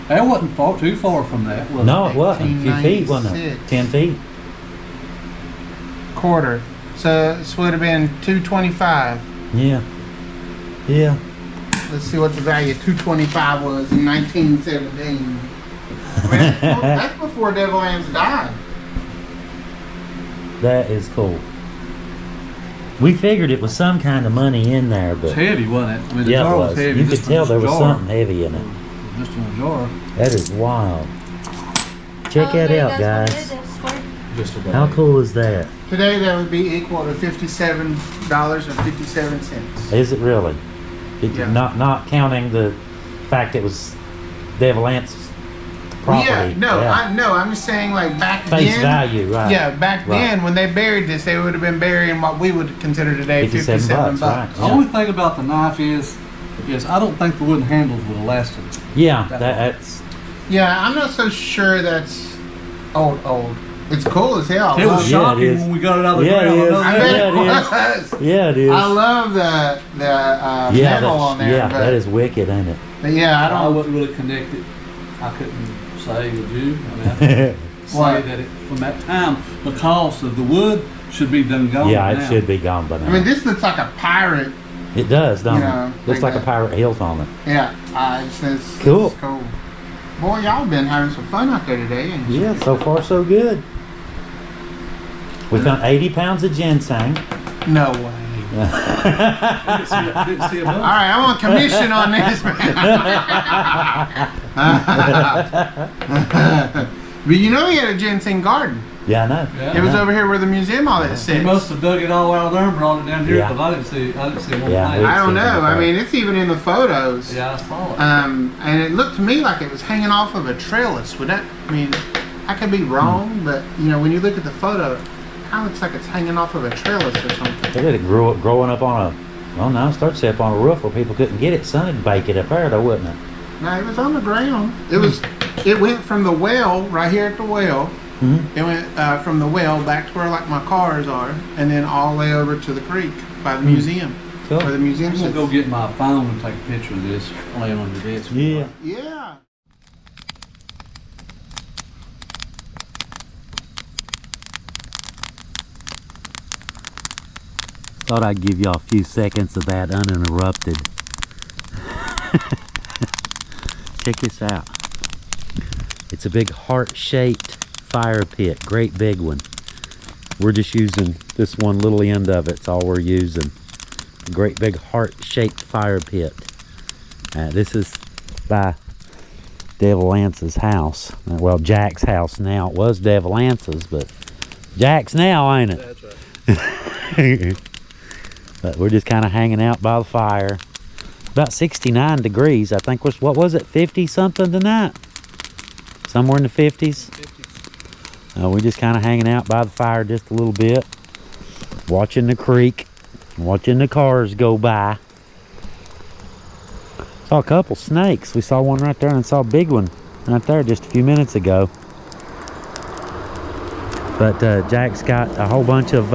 That wasn't too far from that, was No, it? it wasn't. A few feet, wasn't it? 1896. 10 feet. quarter. So this would have been $2.25. Yeah. Yeah. Let's see what the value of $2.25 was in 1917. That's before Devil Anse died. That is cool. We figured it was some kind of money in there, It's but heavy, wasn't it? I mean, the yeah, jar it was was. heavy. You could just in tell this there was jar. something heavy in it. Just in a jar. That is wild. Check Oh, that there out, goes guys. the lid, it's square. Just about. How cool is that? Today that would be equal to $57.57. Is it really? Yeah. Not counting the fact it was Devil Anse property. I'm just saying like back Face then. value, right? Yeah, back Right. then when they buried this, they would have been burying what we would consider today 57 bucks. right? The only thing about the knife is I don't think the wooden handles would have lasted. Yeah, That that's Yeah, I'm not so sure that's old. It's cool as hell. It was Yeah, it shocking is. when we got it out of the Yeah, it ground. is. I bet Yeah, it it is. was. yeah, it is. I love the metal on there. yeah, but, that is wicked, ain't it? but yeah, I I don't. wasn't really connected. I couldn't say, would you? I mean, I say What? that from that time, the cost of the wood should be done gone. Yeah, it now. should be gone by now. I mean, this looks like a pirate. It does, don't Yeah, it? Looks like like a that. pirate hilt on it. Yeah, it's Cool. cool. Boy, y'all been having some fun out there today. And Yeah, so far so good. We found 80 pounds of ginseng. No way. Didn't see a All right, I want commission on this, man. But you know he had a ginseng garden. Yeah, I know. Yeah. It was over here where the museum all that He sits. must have dug it all out of there and brought it down here Yeah. because I didn't see one Yeah, thing. I don't know. I mean, it's even in the photos. Yeah, I saw it. And it looked to me like it was hanging off of a trellis. Would that? I mean, I could be wrong, but you know, when you look at the photo, it kind of looks like it's hanging off of a trellis or something. They did it growing up on a, well, no, it started up on a roof where people couldn't get it. Sun would bake it up there, though, wouldn't it? No, it was on the ground. It was. It went from the well right here at the well. Mm-hmm. It went from the well back to where like my cars are, and then all the way over to the creek by the museum, Cool. where the museum I'm gonna sits. go get my phone and take a picture of this laying on the desk. Yeah. Yeah. Thought I'd give y'all a few seconds of that uninterrupted. Check this out. It's a big heart-shaped fire pit, great big one. We're just using this one little end of it. It's all we're using. A great big heart-shaped fire pit. This is by Devil Anse's house. Well, Jack's house now. It was Devil Anse's, but Jack's now, ain't it? That's right. But we're just kind of hanging out by the fire. About 69 degrees. I think, what was it, 50 something tonight? Somewhere in the 50s. We're just kind of hanging out by the fire just a little bit. Watching the creek. Watching the cars go by. Saw a couple snakes. We saw one right there and saw a big one right there just a few minutes ago. But Jack's got a whole bunch of...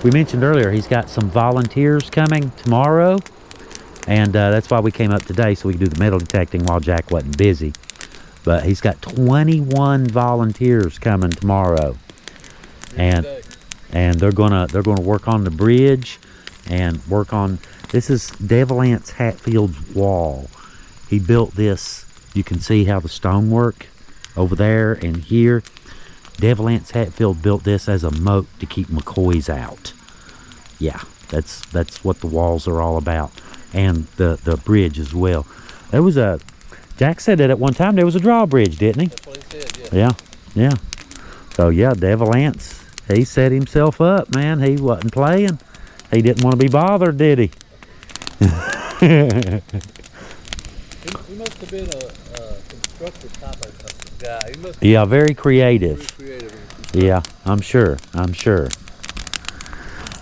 we mentioned earlier he's got some volunteers coming tomorrow, and that's why we came up today, so we could do the metal detecting while Jack wasn't busy. But he's got 21 volunteers coming tomorrow, and they're gonna work on the bridge and work on. This is Devil Anse Hatfield's wall. He built this. You can see how the stonework over there and here. Devil Anse Hatfield built this as a moat to keep McCoys out. Yeah, that's what the walls are all about, and the bridge as well. There was a Jack said that at one time there was a drawbridge, didn't he? That's what he said, yeah. Yeah. So yeah, Devil Anse, he set himself up, man. He wasn't playing. He didn't want to be bothered, did he? He must have been a constructive type of guy. He must Yeah, very creative. be creative. Yeah, I'm sure.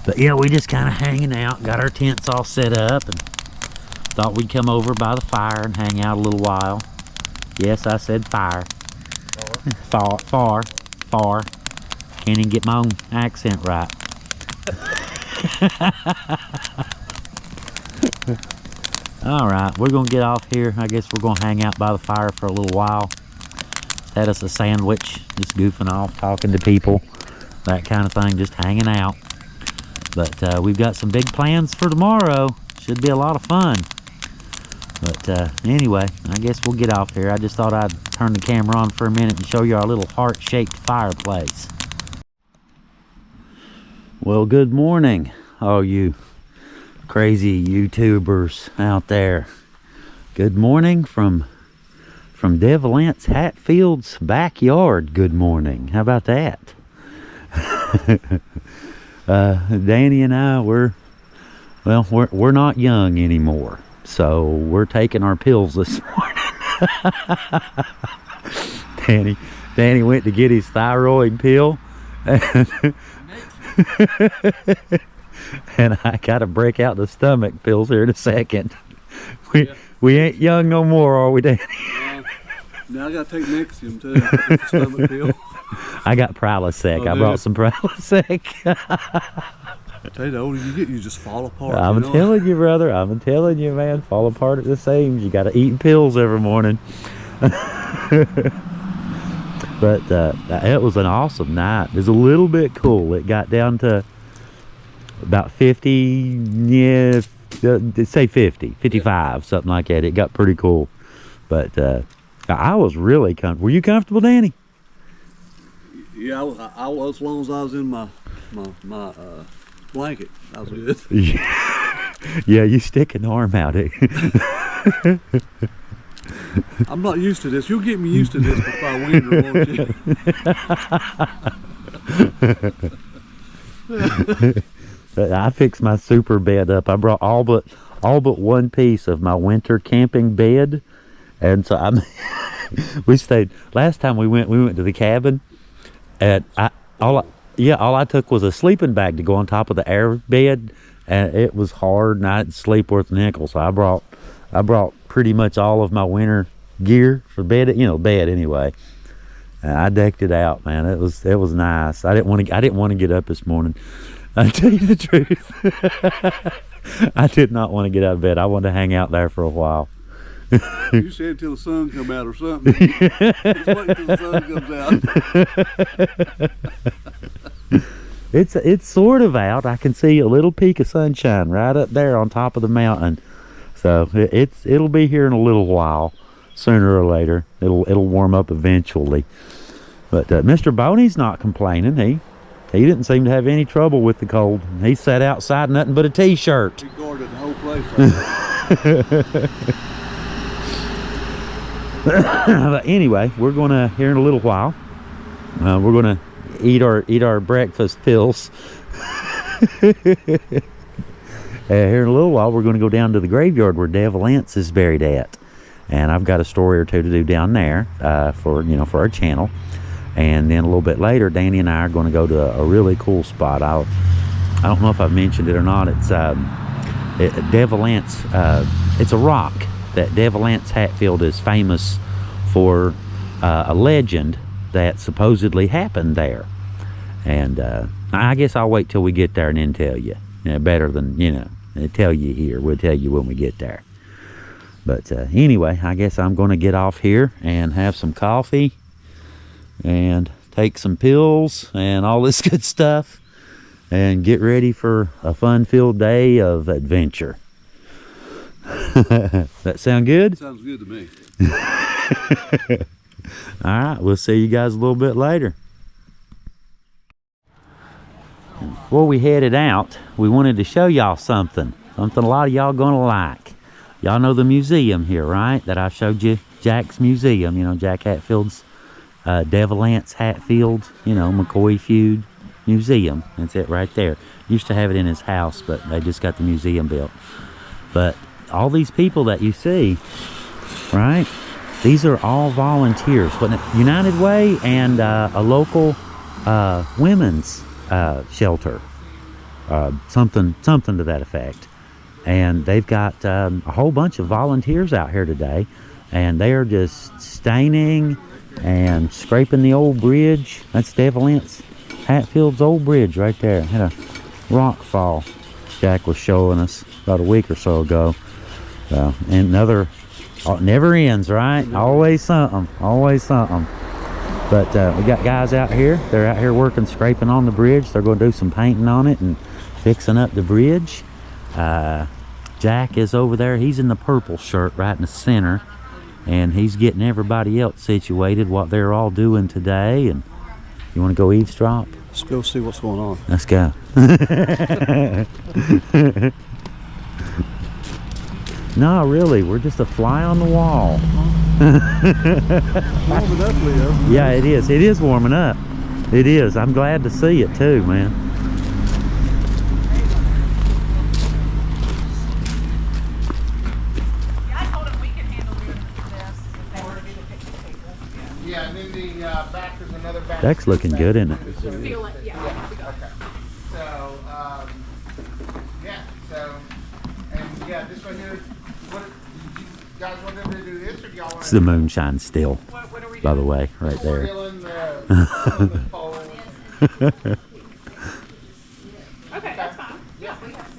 But yeah, we just kind of hanging out, got our tents all set up, and thought we'd come over by the fire and hang out a little while. Yes, I said fire. Far. Can't even get my own accent right. All right, we're gonna get off here. I guess we're gonna hang out by the fire for a little while. Had us a sandwich, just goofing off, talking to people, that kind of thing, just hanging out. But we've got some big plans for tomorrow. Should be a lot of fun. But anyway, I guess we'll get off here. I just thought I'd turn the camera on for a minute and show you our little heart-shaped fireplace. Well, good morning, all you crazy YouTubers out there. Good morning from Devil Anse Hatfield's backyard. Good morning. How about that? Danny and I, we're not young anymore, so we're taking our pills this morning. Danny went to get his thyroid pill, and I gotta break out the stomach pills here in a second. We ain't young no more, are we, Danny? Now I gotta take Nexium too. Stomach pill. I got Prilosec. I brought some Prilosec. I tell you, the older you get, you just fall apart. I'm telling you, brother. I'm telling you, man. Fall apart at the seams. You got to eat pills every morning. But it was an awesome night. It was a little bit cool. It got down to about 50, yeah, say 50, 55, something like that. It got pretty cool. But I was really comfortable. Were you comfortable, Danny? Yeah, I was, as long as I was in my blanket. I was good. Yeah, you stick an arm out. I'm not used to this. You'll get me used to this before I winter, won't you? I fixed my super bed up. I brought all but one piece of my winter camping bed, and so we stayed. Last time we went to the cabin, and all I took was a sleeping bag to go on top of the air bed, and it was hard, and I didn't sleep worth a nickel. So I brought pretty much all of my winter gear for bed, bed anyway. And I decked it out, man. It was nice. I didn't want to get up this morning. I'll tell you the truth. I did not want to get out of bed. I wanted to hang out there for a while. You said until the sun come out or something. Just wait till the sun comes out. It's sort of out. I can see a little peak of sunshine right up there on top of the mountain. So it'll be here in a little while, sooner or later. It'll warm up eventually. But Mr. Boney's not complaining. He didn't seem to have any trouble with the cold. He sat outside nothing but a t-shirt. He guarded the whole place. But anyway, we're gonna, here in a little while, we're gonna eat our breakfast pills. Here in a little while, we're gonna go down to the graveyard where Devil Anse is buried at, and I've got a story or two to do down there for our channel. And then a little bit later, Danny and I are going to go to a really cool spot. I don't know if I've mentioned it or not. It's Devil Anse. It's a rock that Devil Anse Hatfield is famous for, a legend that supposedly happened there. And I guess I'll wait till we get there and then tell you. Better than tell you here. We'll tell you when we get there. But anyway, I guess I'm going to get off here and have some coffee and take some pills and all this good stuff and get ready for a fun-filled day of adventure. That sound good? Sounds good to me. All right, we'll see you guys a little bit later. Before we headed out, we wanted to show y'all something a lot of y'all gonna like. Y'all know the museum here, right, that I showed you Jack's museum. You know, Jack Hatfield's Devil Anse Hatfield, you know, McCoy feud museum. That's it right there. Used to have it in his house, but they just got the museum built. But all these people that you see, right? These are all volunteers. But United Way and a local women's shelter, something to that effect. And they've got a whole bunch of volunteers out here today, and they are just staining and scraping the old bridge. That's Devil Anse Hatfield's old bridge right there. Had a rock fall Jack was showing us about a week or so ago. And another, it never ends, right? Always something, always something. But we got guys out here. They're out here working, scraping on the bridge. They're going to do some painting on it and fixing up the bridge. Jack is over there. He's in the purple shirt right in the center, and he's getting everybody else situated what they're all doing today. And you want to go eavesdrop? Let's go see what's going on. Let's go. No, really, we're just a fly on the wall. Warming up, Leo. Yeah, it is. It is warming up. It is. I'm glad to see it too, man. Yeah, and then the back, there's another back. That's looking good, isn't it? Feel it, yeah. Okay. So, and yeah, this one here, what, you guys want them to do this, or do y'all want It's the moonshine still, What are we by doing? the way, right there. the pole? Okay, that's fine. Yeah. That's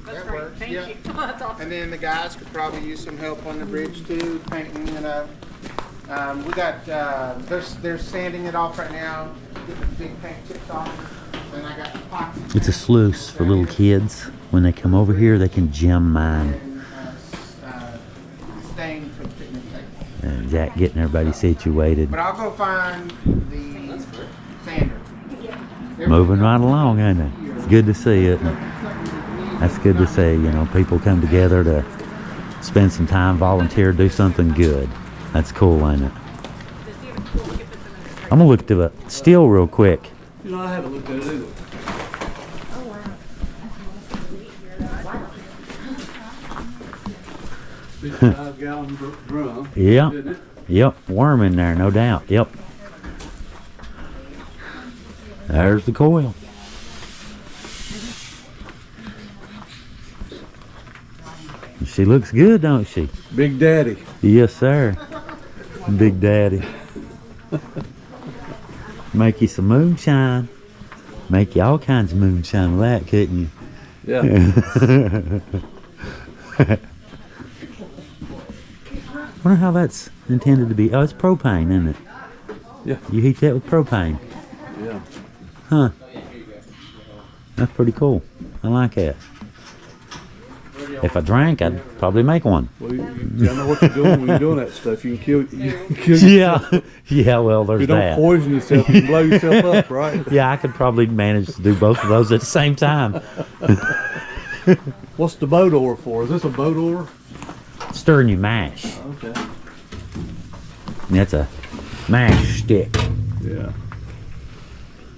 That great. works, Thank yeah. you. That's awesome. And then the guys could probably use some help on the bridge too, painting, you know. We got, they're sanding it off right now, getting the big paint chips off. And I got epoxy. It's a sluice for little kids. When they come over here, they can gem mine. And stain for the picnic table. And Jack getting everybody situated. But I'll go find the sander. Moving right along, ain't it? It's good to see it. That's good to see. You know, people come together to spend some time, volunteer, do something good. That's cool, ain't it? I'm gonna look at the steel real quick. You know, I haven't looked at it either. Oh, wow. 55-gallon drum. Yep. Isn't it? Yep. Worm in there, no doubt. Yep. There's the coil. She looks good, don't she? Big Daddy. Yes, sir. Big Daddy. Make you some moonshine. Make you all kinds of moonshine with that, couldn't you? Yeah. Wonder how that's intended to be. Oh, it's propane, isn't it? Yeah. You heat that with propane. Yeah. Huh. That's pretty cool. I like that. If I drank, I'd probably make one. Well, you gotta know what you're doing when you're doing that stuff. You can kill yourself. Yeah. Yeah, well, If there's you don't that. poison yourself, you can blow yourself up, right? Yeah, I could probably manage to do both of those at the same time. What's the boat oar for? Is this a boat oar? Stirring your mash. Okay. That's a mash stick. Yeah.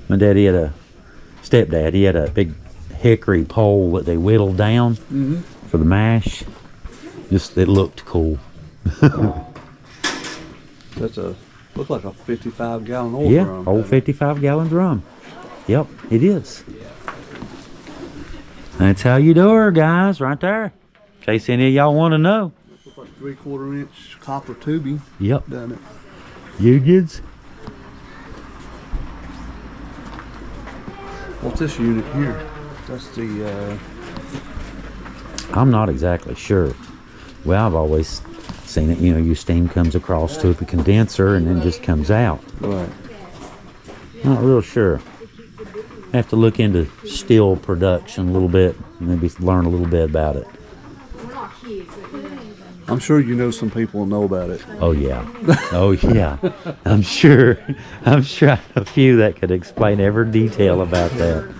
My daddy had a stepdad. He had a big hickory pole that they whittled down for the mash. Just it looked cool. That's looks like a 55-gallon oil Yeah, drum. old 55-gallon drum. Yep, it is. That's how you do her, guys, right there. In case any of y'all want to know. Looks like 3/4 inch copper tubing, Yep, doesn't it? you kids. What's this unit here? That's the, I'm not exactly sure. Well, I've always seen it, you know, your steam comes across to the condenser and then just comes out. right. Not real sure. Have to look into steel production a little bit, maybe learn a little bit about it. I'm sure you know some people will know about it. Oh yeah, oh yeah. I'm sure I have a few that could explain every detail about that.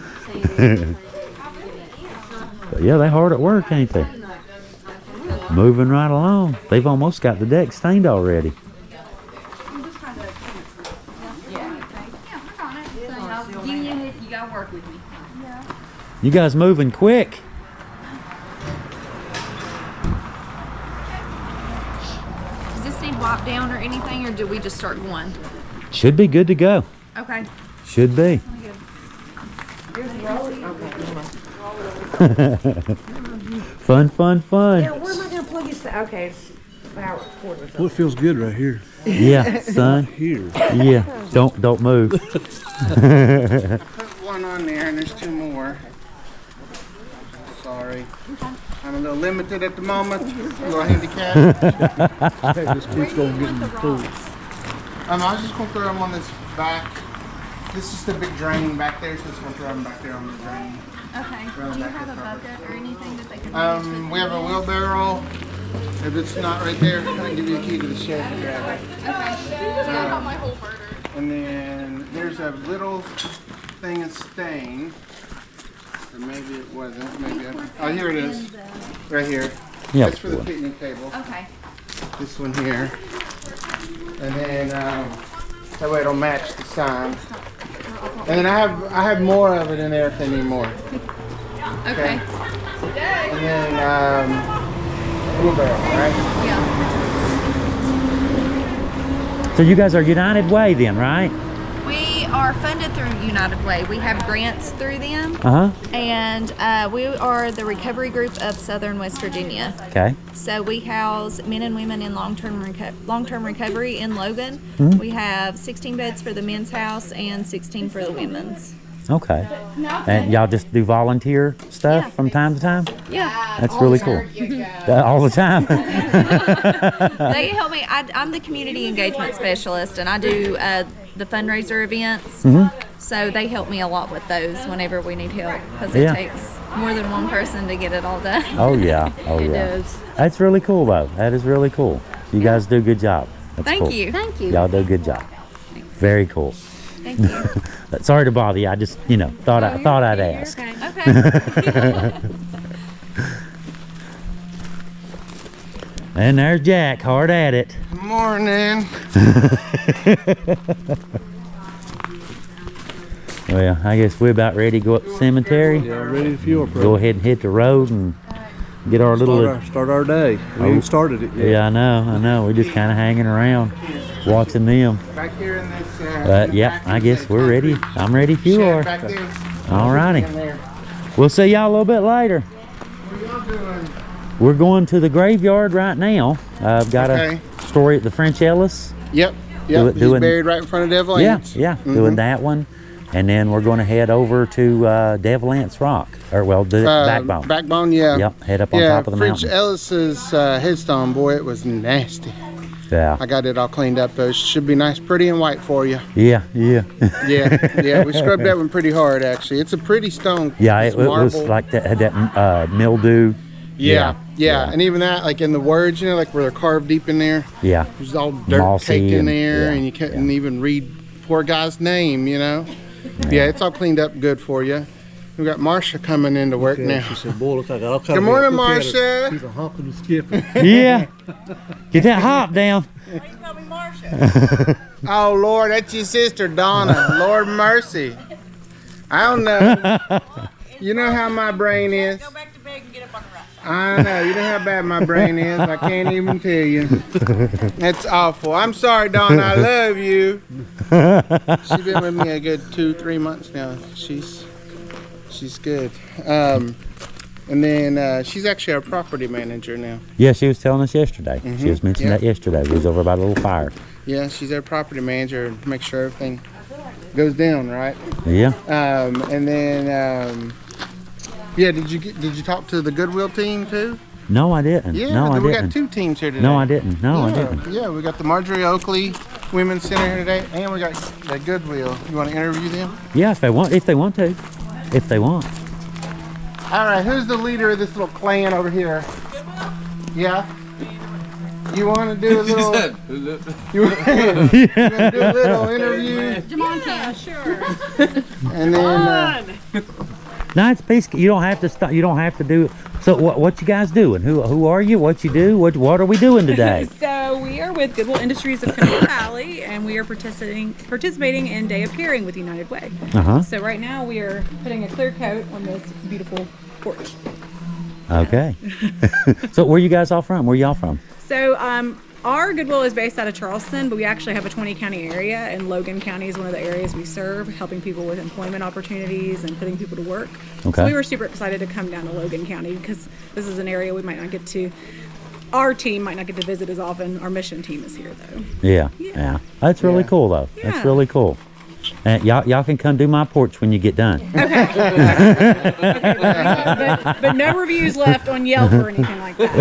But yeah, they're hard at work, ain't they? Moving right along. They've almost got the deck stained already. You gotta work with me. You guys moving quick. Does this need wipe down or anything, or do we just start going? Should be good to go. Okay. Should be. Fun, fun, fun. Yeah, where am I gonna plug this? Okay, it's power cord or Well, it feels good right here. Yeah, son. Here. Yeah. Don't move. I put one on there and there's 2 more. Sorry. I'm a little limited at the moment. A little handicapped. Hey, this kid's gonna get in the pool. I was just gonna throw them on this back. This is the big drain back there, so just gonna throw them back there on the drain. Okay. Do you have a bucket or anything that they can We have a wheelbarrow. If it's not right there, I can give you the key to the shed to grab it. And then there's a little thing of stain. Or maybe it wasn't. Oh, here it is. Right here. Yeah. That's for the picnic table. Okay. This one here. And then that way it'll match the sign. And then I have more of it in there if they need more. Okay. And then wheelbarrow, right? Yeah. So you guys are United Way then, right? We are funded through United Way. We have grants through them. Uh-huh. And we are the recovery group of Southern West Virginia. Okay. So we house men and women in long-term recovery in Logan. Mm-hmm. We have 16 beds for the men's house and 16 for the women's. Okay. And y'all just do volunteer stuff Yeah. from time to time? Yeah. That's really cool. All the time. They help me. I'm the community engagement specialist, and I do the fundraiser events. Mm-hmm. So they help me a lot with those whenever we need help, because it Yeah. takes more than one person to get it all done. Oh yeah. Oh It yeah. does. That's really cool though. That is really cool. You guys do a good job. That's Thank cool. you. Thank you. Y'all do a good job. Very cool. Thank you. Sorry to bother you. I just, thought I'd ask. Okay. And there's Jack, hard at it. Good morning. Well, I guess we're about ready to go up the cemetery. Yeah, ready to fuel, bro. Go ahead and hit the road and get our little. Start our day. We ain't started it yet. Yeah, I know. We're just kind of hanging around, watching them. Back here in this. But yeah, I guess we're ready. I'm ready if you are. Back there. Alrighty. In there. We'll see y'all a little bit later. What are y'all doing? We're going to the graveyard right now. I've got Okay. a story at the French Ellis. Yep. Do it- He's doing- buried right in front of Devil Anse. Yeah, doing that one. And then we're going to head over to Devil Anse Rock. Or, well, the Backbone. Backbone, yeah. Yep, head up on Yeah, top of the French mountain. Ellis's headstone, boy, it was nasty. Yeah, I got it all cleaned up though. It should be nice, pretty and white for you. yeah. Yeah, we scrubbed that one pretty hard actually. It's a pretty stone. Yeah, It's it was marble. like that, had that mildew. Yeah, and even that, like in the words, like where they're carved deep in there, Yeah, there's all dirt Mossy caked in and- there, yeah, and you couldn't even read poor guy's name, Yeah, it's all cleaned up good for you. We got Marcia coming into work now. She said, boy, look like all Good morning, Marcia. She's a hopping and skipping. yeah. Get that hop down. Oh Lord, that's your sister Donna. Lord mercy. I don't know. You know how my brain is. Go back to bed and get up on the right. I know. You know how bad my brain is. I can't even tell you. It's awful. I'm sorry, Donna. I love you. She's been with me a good 2-3 months now. She's good. And then she's actually our property manager now. Yeah, she was telling us yesterday. She was mentioning yeah. that yesterday. We was over by the little fire. Yeah, she's our property manager to make sure everything goes down right. Yeah. And then yeah, did you talk to the Goodwill team too? No, I didn't. Yeah, no, I we didn't. got 2 teams here today. No, I didn't. No, I Yeah, didn't. Yeah, we got the Marjorie Oakley Women's Center here today, and we got the Goodwill. You want to interview them? Yeah, if they want to. If they want. All right, who's the leader of this little clan over here? Yeah. You want to do a little? You want to do a little interview? Jamon can. Sure. And then No, it's peaceful. You don't have to stop. You don't have to do it. So what you guys doing? Who are you? What you do? What are we doing today? So we are with Devil Industries of Tug River Valley, and we are participating in Day of Hearing with United Way. So right now we are putting a clear coat on this beautiful porch. Okay. So where you guys all from? Where y'all from? So our Goodwill is based out of Charleston, but we actually have a 20-county area, and Logan County is one of the areas we serve, helping people with employment opportunities and putting people to work. Okay. So we were super excited to come down to Logan County because this is an area we might not get to. Our team might not get to visit as often. Our mission team is here, though. Yeah. That's really cool, though. Yeah. That's really cool. And y'all can come do my porch when you get done. Okay. But no reviews left on Yelp or anything like that.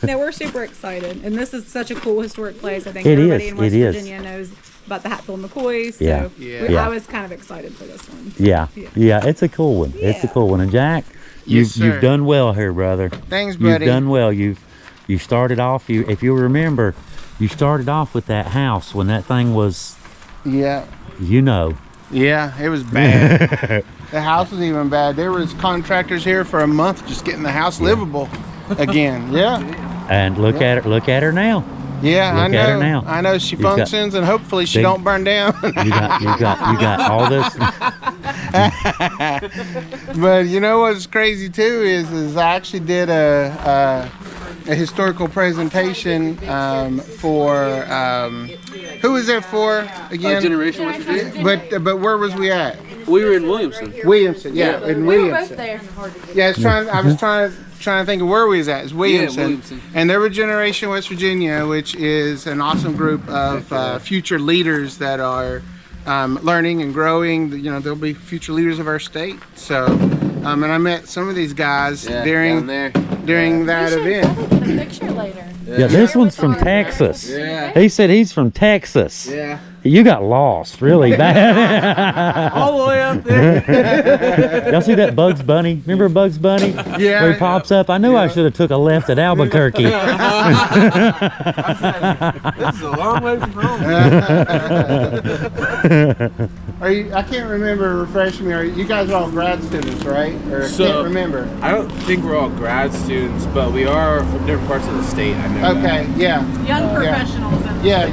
No, we're super excited, and this is such a cool historic place. I think everybody in West Virginia knows about the Hatfield-McCoy. So I was kind of excited for this one. Yeah. It's a cool one. It's a cool one. And Jack, you've done well here, brother. Thanks, buddy. You've done well. You started off. If you remember, you started off with that house when that thing was. Yeah, it was bad. The house was even bad. There was contractors here for a month just getting the house livable again. And look at her now. Yeah, Look at her now. I know she functions, and hopefully she don't burn down. you got all this. But you know what's crazy too is I actually did a historical presentation for who was that for again? Generation West Virginia. But where was we at? We were in Williamson. In Williamson. We were both there. Yeah, I was trying to think of where we was at. It's Williamson. And there were Generation West Virginia, which is an awesome group of future leaders that are learning and growing. You know, they'll be future leaders of our state. So, and I met some of these guys during that event. Get a picture later. Yeah, this one's from Texas. Yeah. He said he's from Texas. Yeah. You got lost really bad. All the way up there. Y'all see that Bugs Bunny? Remember Bugs Bunny? Yeah. Where he pops up? I knew I should have took a left at Albuquerque. This is a long way from home. I can't remember. Refresh me. You guys are all grad students, right? Or I can't remember. I don't think we're all grad students, but we are from different parts of the state. I know. Okay. Yeah. Young professionals. Yeah.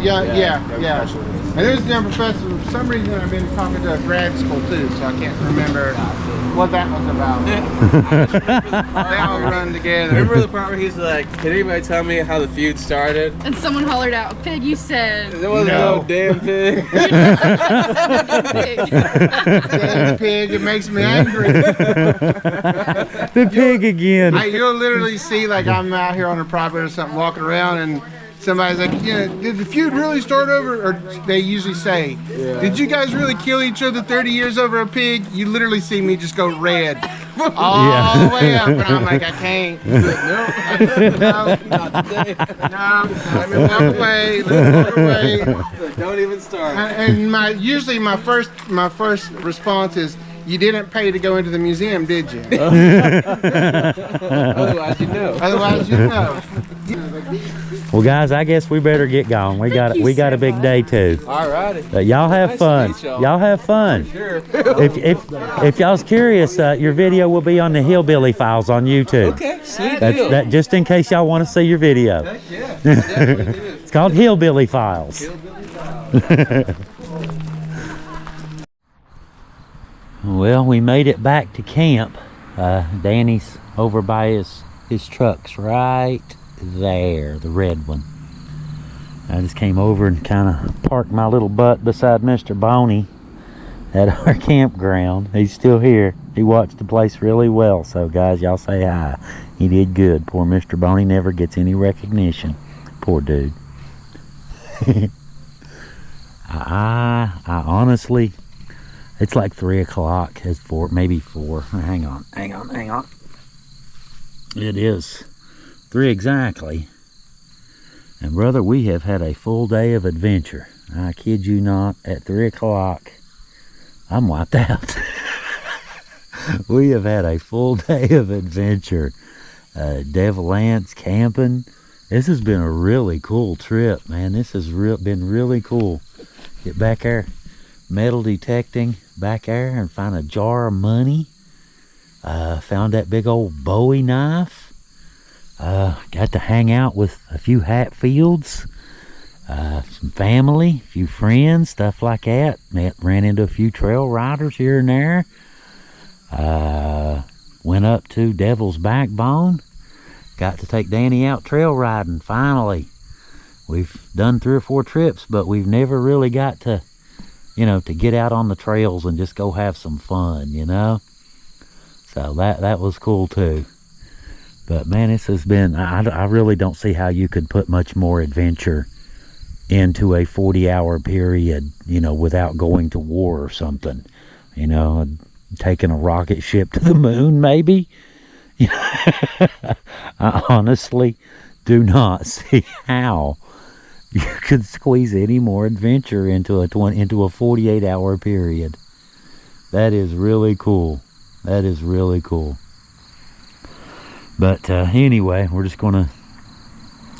And there's young professors. For some reason, I've been talking to a grad school too, so I can't remember what that was about. They all run together. Remember the part where he's like, "Can anybody tell me how the feud started?" And someone hollered out, "Pig, you said." There wasn't no damn pig. Damn pig, it makes me angry. The pig again. You'll literally see, like, I'm out here on the property or something, walking around, and somebody's like, did the feud really start over? Or they usually say, did you guys really kill each other 30 years over a pig? You literally see me just go red all the way up, and I'm like, I can't. No, walk away. Don't even start. And usually my first response is, you didn't pay to go into the museum, did you? Otherwise, you know. Otherwise, you know. Well, guys, I guess we better get going. We got a big day too. Alrighty. Y'all have fun. Y'all have fun. Sure. If y'all's curious, your video will be on the Hillbilly Files on YouTube. Okay. Sweet That's deal. that. Just in case y'all want to see your video. Heck yeah. I definitely do. It's called Hillbilly Files. Hillbilly Files. Well, we made it back to camp. Danny's over by his trucks right there, the red one. I just came over and kind of parked my little butt beside Mr. Boney at our campground. He's still here. He watched the place really well. So guys, y'all say hi. He did good. Poor Mr. Boney never gets any recognition. Poor dude. I honestly, it's like 3 o'clock. It's 4, maybe 4. Hang on. It is 3 exactly. And brother, we have had a full day of adventure. I kid you not, at 3 o'clock, I'm wiped out. We have had a full day of adventure. Devil Anse camping. This has been a really cool trip, man. This has been really cool. Get back there, metal detecting. back there and find a jar of money. Found that big old Bowie knife. Got to hang out with a few Hatfields. Some family, a few friends, stuff like that. Ran into a few trail riders here and there. Went up to Devil's Backbone. Got to take Danny out trail riding, finally. We've done 3 or 4 trips, but we've never really got to, you know, to get out on the trails and just go have some fun, you know? So that was cool too. But man, this has been, I really don't see how you could put much more adventure into a 40-hour period, you know, without going to war or something. You know, taking a rocket ship to the moon, maybe. I honestly do not see how you could squeeze any more adventure into a 48-hour period. That is really cool. That is really cool. But anyway, we're just gonna,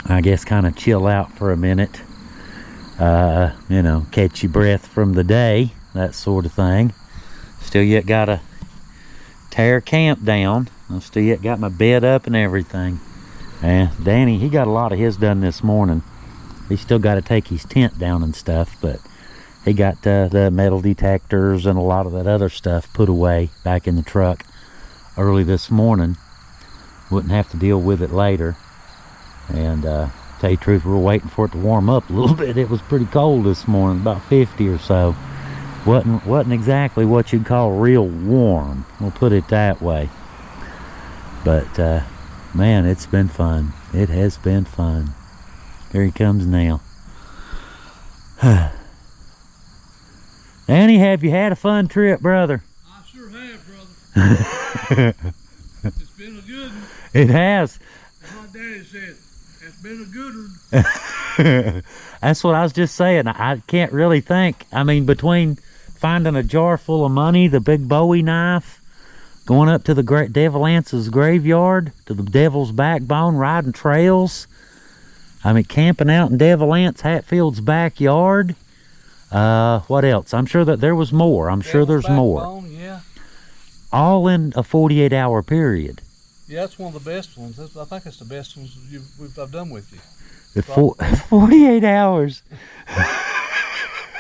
I guess, kind of chill out for a minute. You know, catch your breath from the day, that sort of thing. Still yet gotta tear camp down. I still yet got my bed up and everything. And Danny, he got a lot of his done this morning. He still got to take his tent down and stuff, but he got the metal detectors and a lot of that other stuff put away back in the truck early this morning. Wouldn't have to deal with it later. And tell you the truth, we were waiting for it to warm up a little bit. It was pretty cold this morning, about 50 or so. Wasn't exactly what you'd call real warm, we'll put it that way. But man, it's been fun. It has been fun. Here he comes now. Danny, have you had a fun trip, brother? I sure have, brother. It's been a good one. It has. As my daddy said, it's been a good one. That's what I was just saying. I can't really think. I mean, between finding a jar full of money, the big Bowie knife, going up to the Devil Anse's graveyard, to the Devil's Backbone, riding trails. I mean, camping out in Devil Anse Hatfield's backyard. What else? I'm sure that there was more. I'm sure there's more. Yeah. All in a 48-hour period. Yeah, that's one of the best ones. I think it's the best ones I've done with you. The 48 hours.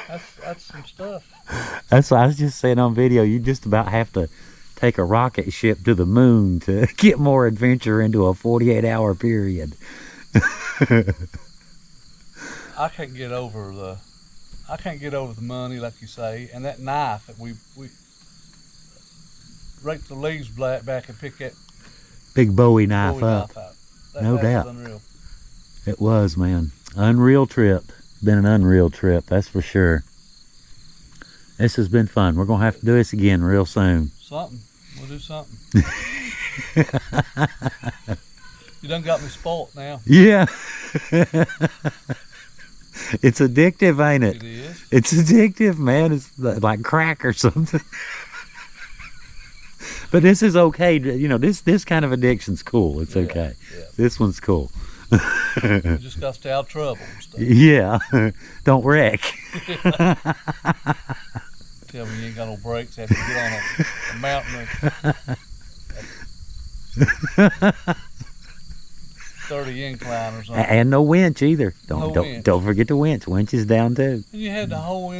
That's some stuff. That's what I was just saying on video. You just about have to take a rocket ship to the moon to get more adventure into a 48-hour period. I can't get over the money, like you say, and that knife that we rake the leaves back and pick that big Bowie knife up. out. No doubt. Was unreal. It was, man. Unreal trip. Been an unreal trip, that's for sure. This has been fun. We're gonna have to do this again real soon. Something. We'll do something. You done got me spoilt now. Yeah. It's addictive, ain't it? It is. It's addictive, man. It's like crack or something. But this is okay. You know, this kind of addiction's cool. It's okay. Yeah. This one's cool. You just got to stay out of trouble and stuff. Yeah. Don't wreck. Tell me you ain't got no brakes after you get on a mountain of 30 incline or something. And no winch either. Winch. Don't forget the winch. Winch is down too. And you had the whole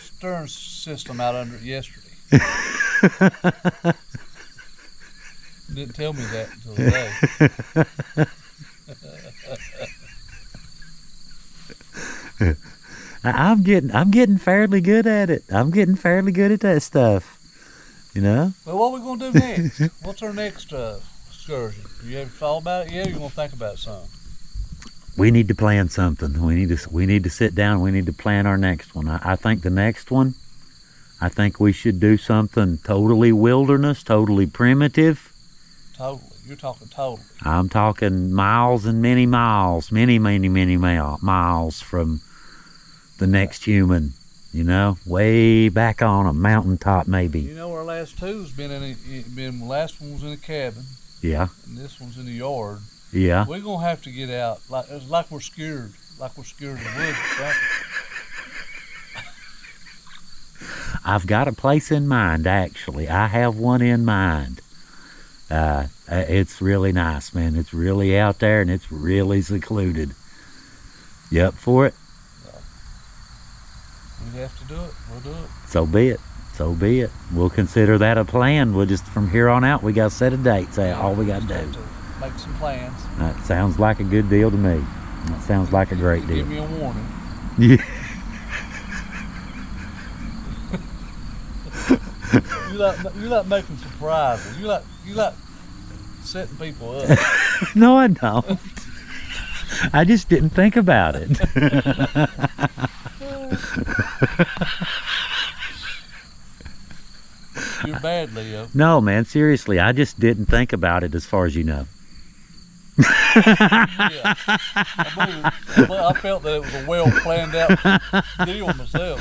stern system out under it yesterday. Didn't tell me that until today. I'm getting fairly good at it. I'm getting fairly good at that stuff. You know? Well, what are we gonna do next? What's our next excursion? You ever thought about it yet? Or you gonna think about something? We need to plan something. We need to sit down. We need to plan our next one. I think the next one, I think we should do something totally wilderness, totally primitive. Totally. You're talking totally. I'm talking miles and many miles, many miles from the next human. You know, way back on a mountaintop, maybe. You know, our last two's been last one was in a cabin. Yeah. And this one's in the yard. Yeah. We're gonna have to get out. It's like we're scared of the woods. Right? I've got a place in mind, actually. I have one in mind. It's really nice, man. It's really out there and it's really secluded. You up for it? We have to do it. We'll do it. So be it. So be it. We'll consider that a plan. We'll just, from here on out, we got to set a date. Say all we got to do. Make some plans. That sounds like a good deal to me. That sounds like a great deal. Give me a warning. Yeah. You like making surprises. You like setting people up. No, I don't. I just didn't think about it. You're bad, Leo. No, man, seriously, I just didn't think about it as far as you know. Yeah. I felt that it was a well planned out deal myself.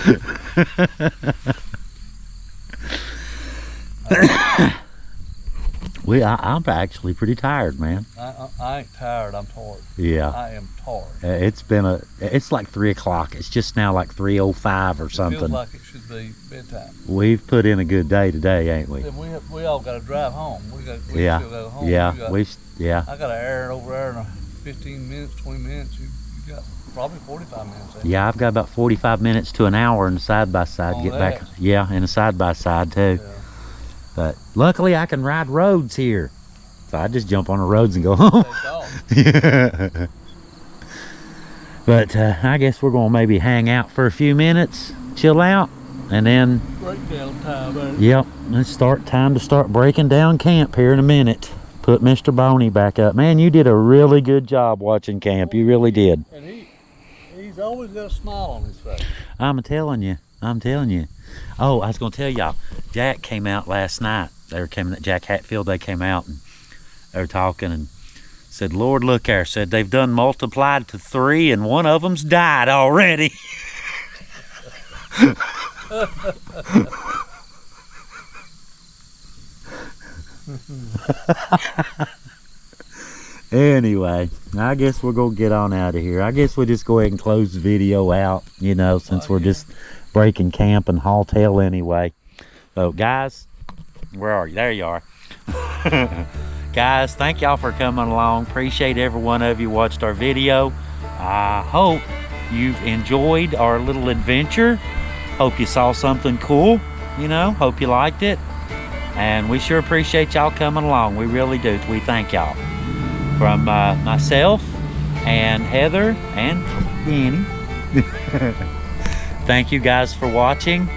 I'm actually pretty tired, man. I ain't tired. I'm tired. Yeah. I am tired. It's like 3 o'clock. It's just now like 3:05 or something. It feels like it should be bedtime. We've put in a good day today, ain't we? We all got to drive home. We Yeah. still go home. Yeah. I got an errand over there in 15 minutes, 20 minutes. You got probably 45 minutes. Yeah, I've got about 45 minutes to an hour in the side-by-side. Get back. Yeah, in a side-by-side too. Yeah. But luckily I can ride roads here. So I just jump on the roads and go home. Yeah. But I guess we're going to maybe hang out for a few minutes, chill out, and then... Breakdown time, man. Yep, it's time to start breaking down camp here in a minute. Put Mr. Boney back up. Man, you did a really good job watching camp. You really did. And he's always got a smile on his face. I'm telling you. Oh, I was going to tell y'all, Jack came out last night. Jack Hatfield, they came out and they were talking and said, Lord, look there. Said they've done multiplied to 3 and one of them's died already. Anyway, I guess we're going to get on out of here. I guess we'll just go ahead and close the video out, since we're just breaking camp and haul tail anyway. So, guys, where are you? There you are. Guys, thank y'all for coming along. Appreciate every one of you watched our video. I hope you've enjoyed our little adventure. Hope you saw something cool, hope you liked it. And we sure appreciate y'all coming along. We really do. We thank y'all. From myself and Heather and Danny. Thank you guys for watching,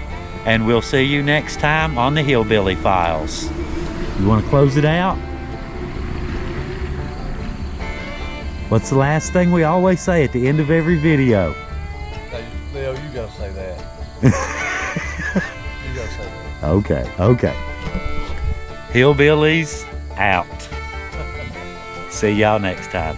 and we'll see you next time on the Hillbilly Files. You want to close it out? What's the last thing we always say at the end of every video? Hey, Leo, you gotta say that. You gotta say that. Okay. Hillbillies out. See y'all next time.